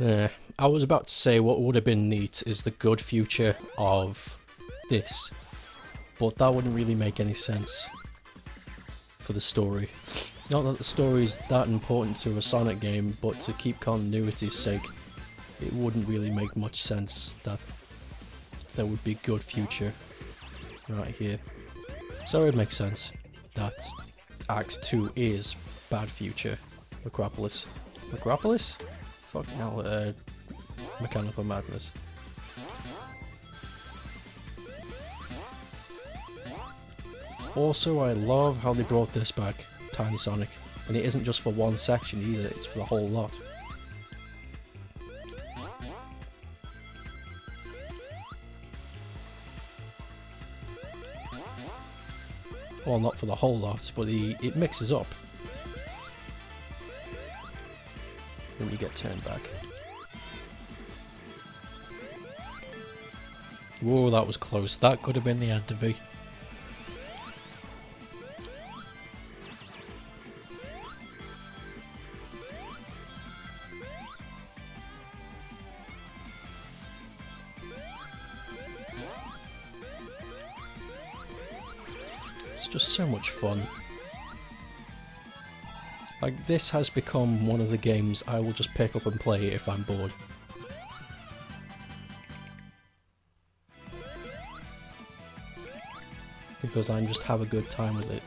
I was about to say what would have been neat is the good future of this, but that wouldn't really make any sense for the story. Not that the story is that important to a Sonic game, but to keep continuity's sake, it wouldn't really make much sense that there would be good future right here. So it makes sense that Act 2 is bad future. Macropolis? Fucking hell, Mechanical Madness. Also, I love how they brought this back, Tiny Sonic. And it isn't just for one section either, it's for the whole lot. Well, not for the whole lot, but it mixes up when you get turned back. Whoa, that was close. That could have been the end of me. It's just so much fun. Like, this has become one of the games I will just pick up and play if I'm bored. Because I just have a good time with it.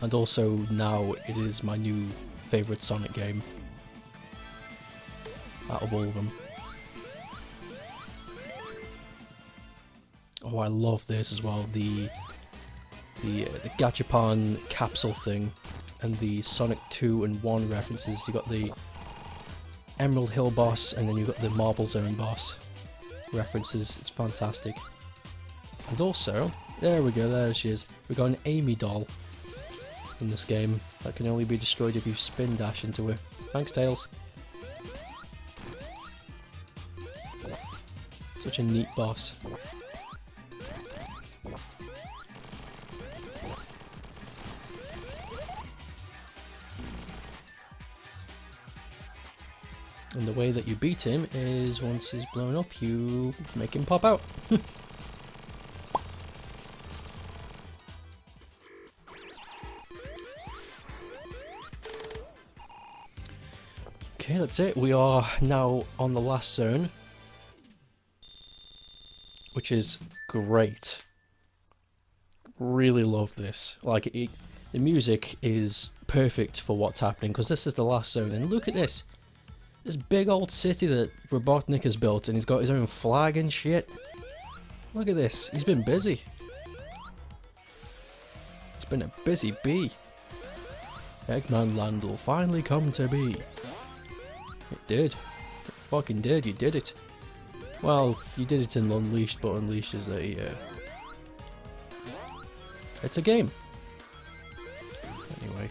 And also now it is my new favourite Sonic game out of all of them. Oh, I love this as well. The Gachapon capsule thing and the Sonic 2 and 1 references. You got the Emerald Hill boss and then you got the Marble Zone boss references. It's fantastic. And also, there we go, there she is. We got an Amy doll in this game that can only be destroyed if you spin dash into her. Thanks, Tails. Such a neat boss. And the way that you beat him is once he's blown up, you make him pop out. Okay, that's it. We are now on the last zone, which is great. Really love this. Like, the music is perfect for what's happening, because this is the last zone, and look at this. This big old city that Robotnik has built, and he's got his own flag and shit. Look at this. He's been busy. It's been a busy bee. Eggman Land will finally come to be. It did. It fucking did. You did it. Well, you did it in Unleashed, but Unleashed is a... it's a game. Anyway.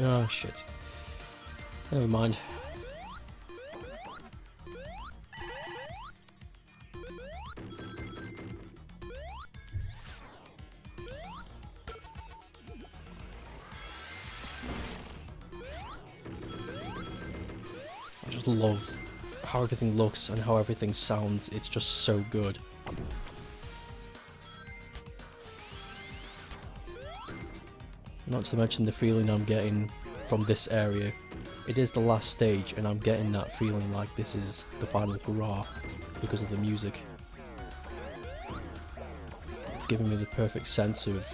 Oh shit. Never mind. I just love how everything looks and how everything sounds. It's just so good. Not to mention the feeling I'm getting from this area. It is the last stage and I'm getting that feeling like this is the final hurrah because of the music. It's giving me the perfect sense of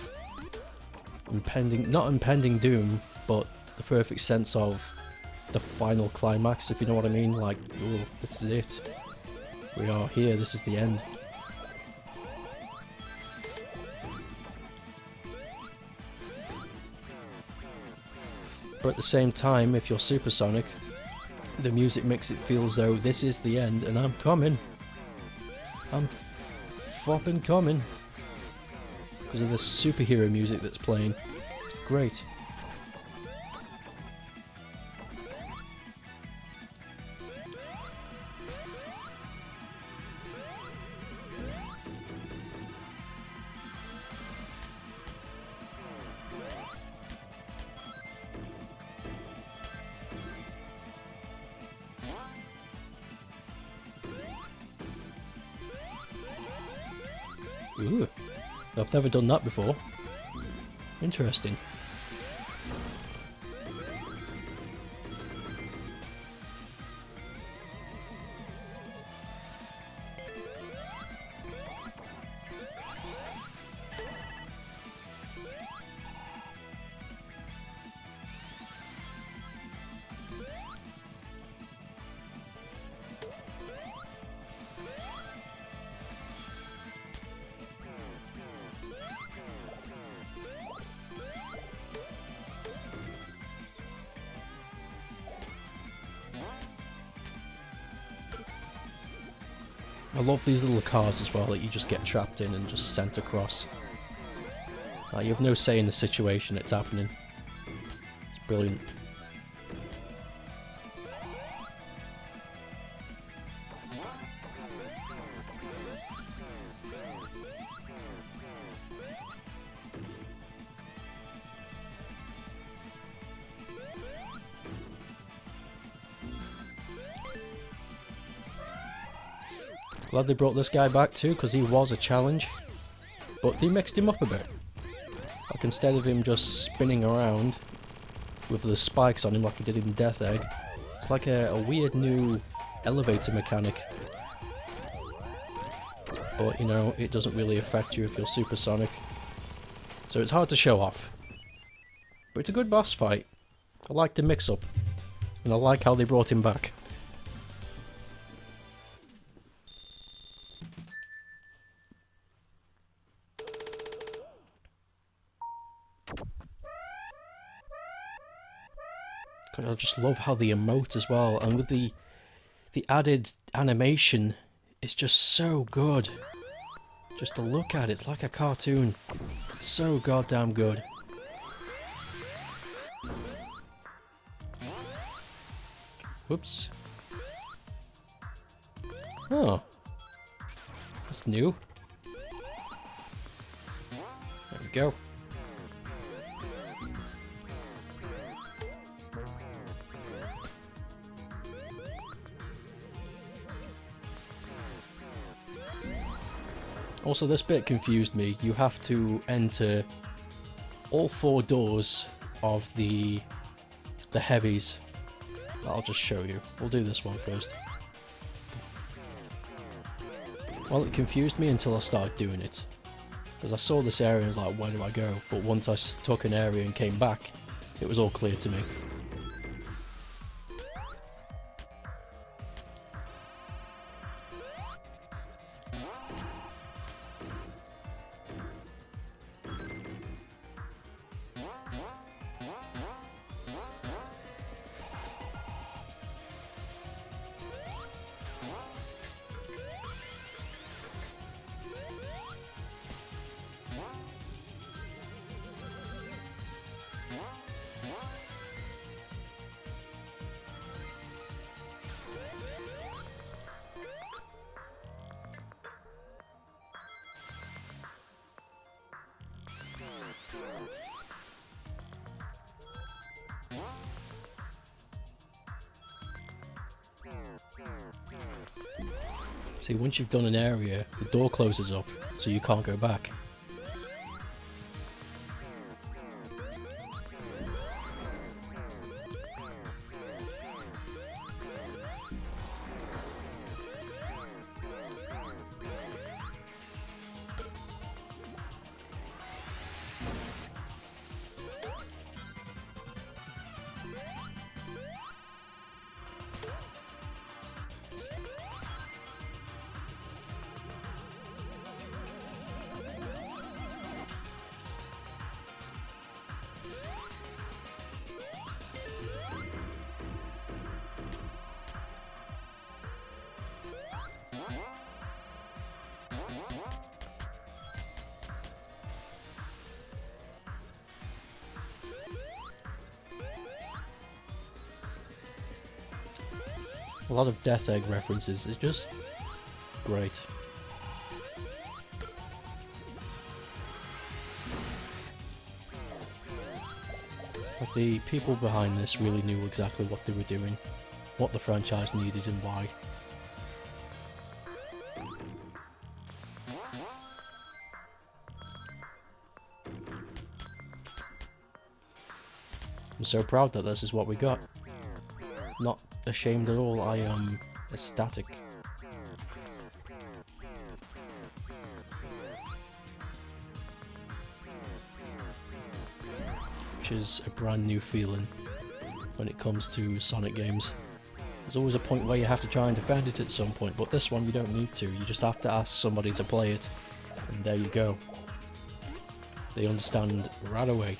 not impending doom, but the perfect sense of the final climax, if you know what I mean. Like, oh, this is it. We are here, this is the end. But at the same time, if you're Supersonic, the music makes it feel as though this is the end and I'm coming. I'm flopping coming. Because of the superhero music that's playing. It's great. Ooh, I've never done that before. Interesting. I love these little cars as well that you just get trapped in and just sent across. You have no say in the situation that's happening. It's brilliant. Glad they brought this guy back too, because he was a challenge. But they mixed him up a bit. Like, instead of him just spinning around with the spikes on him like he did in Death Egg, it's like a weird new elevator mechanic. But, you know, it doesn't really affect you if you're Supersonic. So it's hard to show off. But it's a good boss fight. I like the mix-up. And I like how they brought him back. God, I just love how they emote as well, and with the added animation, it's just so good. Just to look at it, it's like a cartoon. It's so goddamn good. Whoops. Oh. That's new. There we go. Also, this bit confused me. You have to enter all 4 doors of the heavies. I'll just show you. We'll do this one first. Well, it confused me until I started doing it. Because I saw this area and was like, where do I go? But once I took an area and came back, it was all clear to me. See, once you've done an area, the door closes up, so you can't go back. A lot of Death Egg references. It's just great. But the people behind this really knew exactly what they were doing, what the franchise needed and why. I'm so proud that this is what we got. Not ashamed at all, I am ecstatic. Which is a brand new feeling when it comes to Sonic games. There's always a point where you have to try and defend it at some point, but this one you don't need to. You just have to ask somebody to play it, and there you go. They understand right away.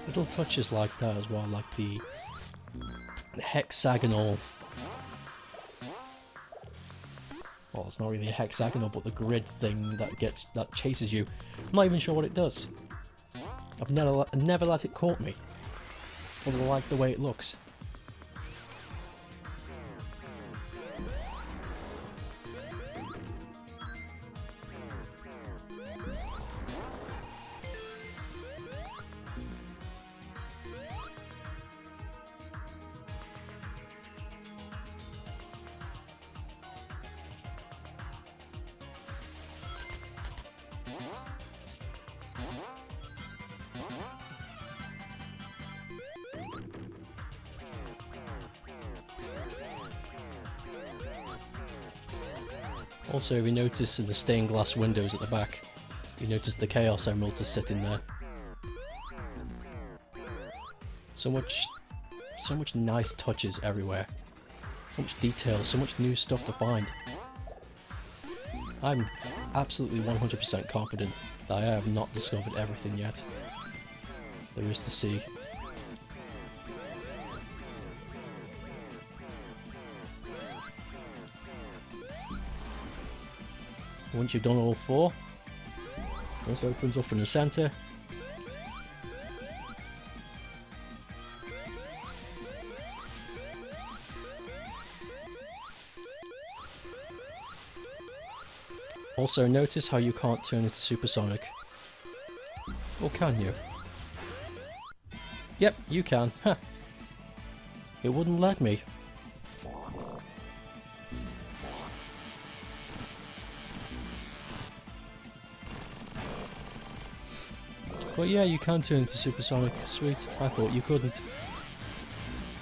Little touches like that as well, like the hexagonal, well, it's not really a hexagonal, but the grid thing that chases you. I'm not even sure what it does. I've never let it court me. But I like the way it looks. Also, if you notice in the stained glass windows at the back, you notice the Chaos Emeralds are sitting there. So much nice touches everywhere. So much detail, so much new stuff to find. I'm absolutely 100% confident that I have not discovered everything yet there is to see. Once you've done all four, this opens up in the centre. Also, notice how you can't turn into Supersonic. Or can you? Yep, you can. Huh. It wouldn't let me. But yeah, you can turn into Supersonic. Sweet. I thought you couldn't.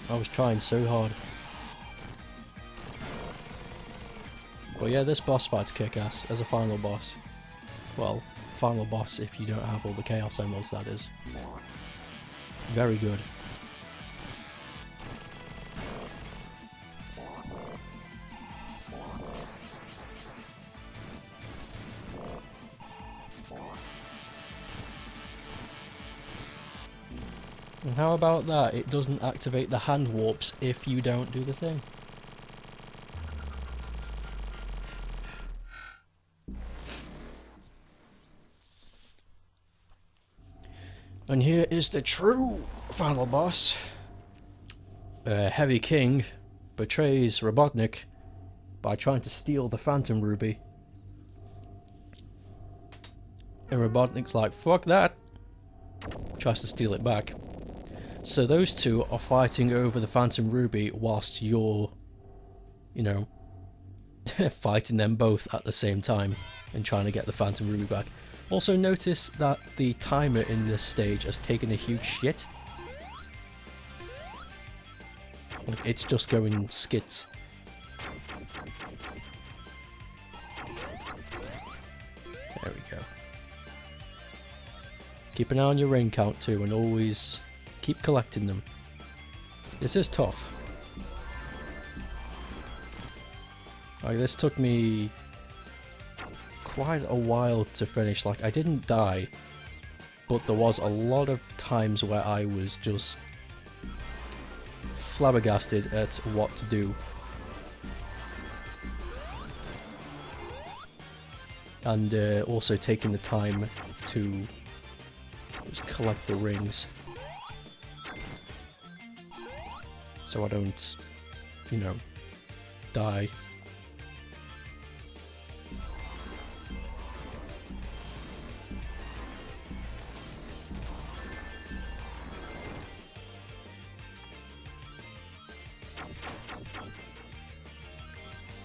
I was trying so hard. But yeah, this boss fight's kick-ass as a final boss. Well, final boss if you don't have all the Chaos Emeralds, that is. Very good. And how about that? It doesn't activate the hand warps if you don't do the thing. And here is the true final boss. Heavy King betrays Robotnik by trying to steal the Phantom Ruby. And Robotnik's like, fuck that. Tries to steal it back. So those two are fighting over the Phantom Ruby whilst you're, you know, fighting them both at the same time and trying to get the Phantom Ruby back. Also notice that the timer in this stage has taken a huge shit. Like, it's just going skits. There we go. Keep an eye on your ring count too, and always keep collecting them. This is tough. Like, this took me quite a while to finish. Like, I didn't die, but there was a lot of times where I was just flabbergasted at what to do. And also taking the time to just collect the rings. So I don't, you know, die.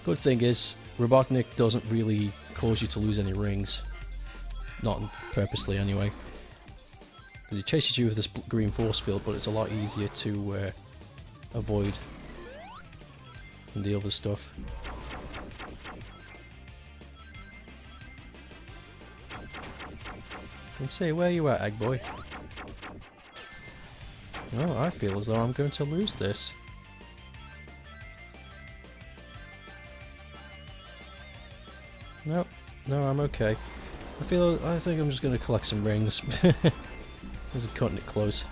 Good thing is, Robotnik doesn't really cause you to lose any rings. Not purposely, anyway. Because he chases you with this green force field, but it's a lot easier to avoid than the other stuff. Let's see, where you at, Egg Boy? Oh, I feel as though I'm going to lose this. Nope, no, I'm okay. I think I'm just going to collect some rings. This is cutting it close.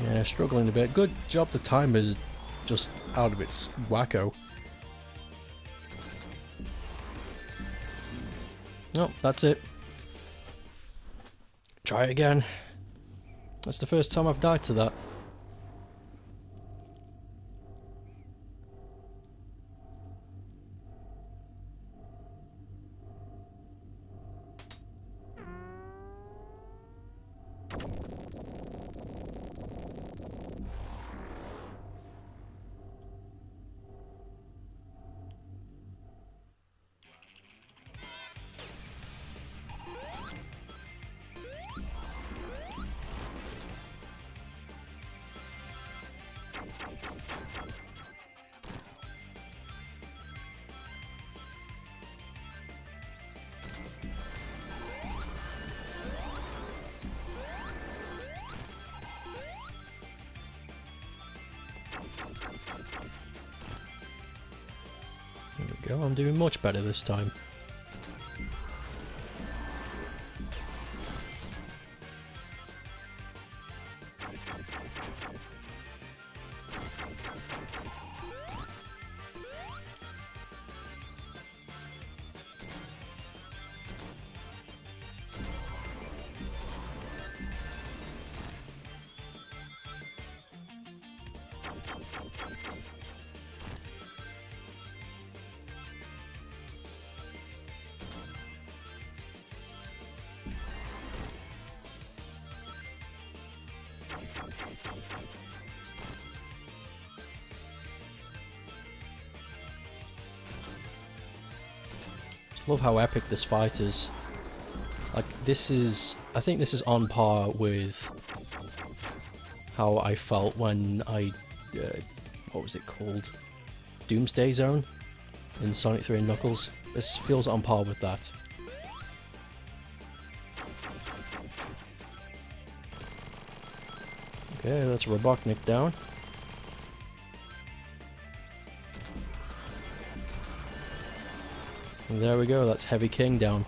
Yeah, struggling a bit. Good job the timer's just out of its wacko. Nope, that's it. Try it again. That's the first time I've died to that. There we go, I'm doing much better this time. Love how epic this fight is. Like, this is... I think this is on par with how I felt when I... what was it called? Doomsday Zone? In Sonic 3 and Knuckles. This feels on par with that. Okay, that's Robotnik down. And there we go, that's Heavy King down.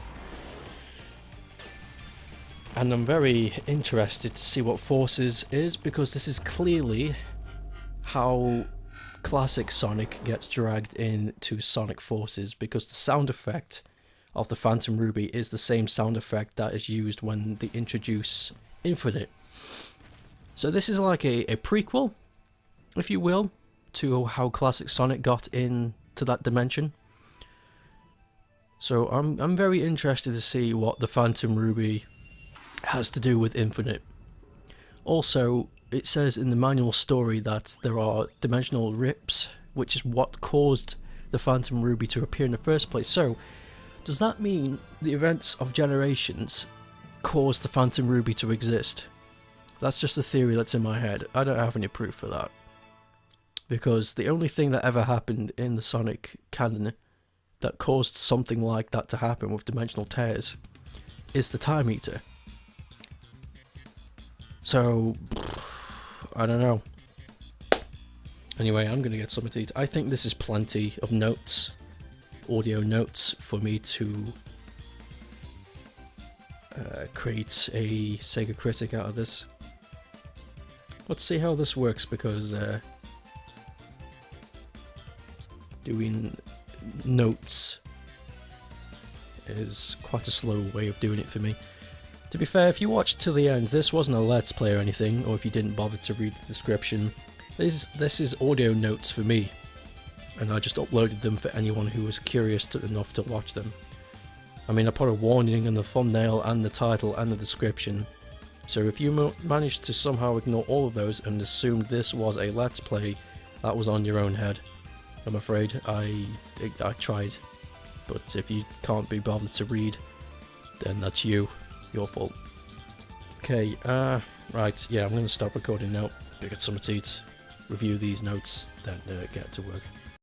And I'm very interested to see what Forces is, because this is clearly how classic Sonic gets dragged into Sonic Forces, because the sound effect of the Phantom Ruby is the same sound effect that is used when they introduce Infinite. So this is like a prequel, if you will, to how classic Sonic got into that dimension. So I'm very interested to see what the Phantom Ruby has to do with Infinite. Also, it says in the manual story that there are dimensional rips, which is what caused the Phantom Ruby to appear in the first place. So, does that mean the events of Generations caused the Phantom Ruby to exist? That's just a theory that's in my head. I don't have any proof for that. Because the only thing that ever happened in the Sonic canon that caused something like that to happen with dimensional tears is the Time Eater. So, I don't know. Anyway, I'm gonna get something to eat. I think this is plenty of notes, audio notes, for me to create a SEGA Critic out of this. Let's see how this works, because doing notes is quite a slow way of doing it for me. To be fair, if you watched till the end, this wasn't a Let's Play or anything, or if you didn't bother to read the description, this is audio notes for me, and I just uploaded them for anyone who was curious enough to watch them. I mean, I put a warning in the thumbnail and the title and the description, so if you managed to somehow ignore all of those and assumed this was a Let's Play, that was on your own head. I'm afraid I tried, but if you can't be bothered to read, then that's your fault. Okay, right, yeah, I'm going to stop recording now, go get some to eat, review these notes, then get to work.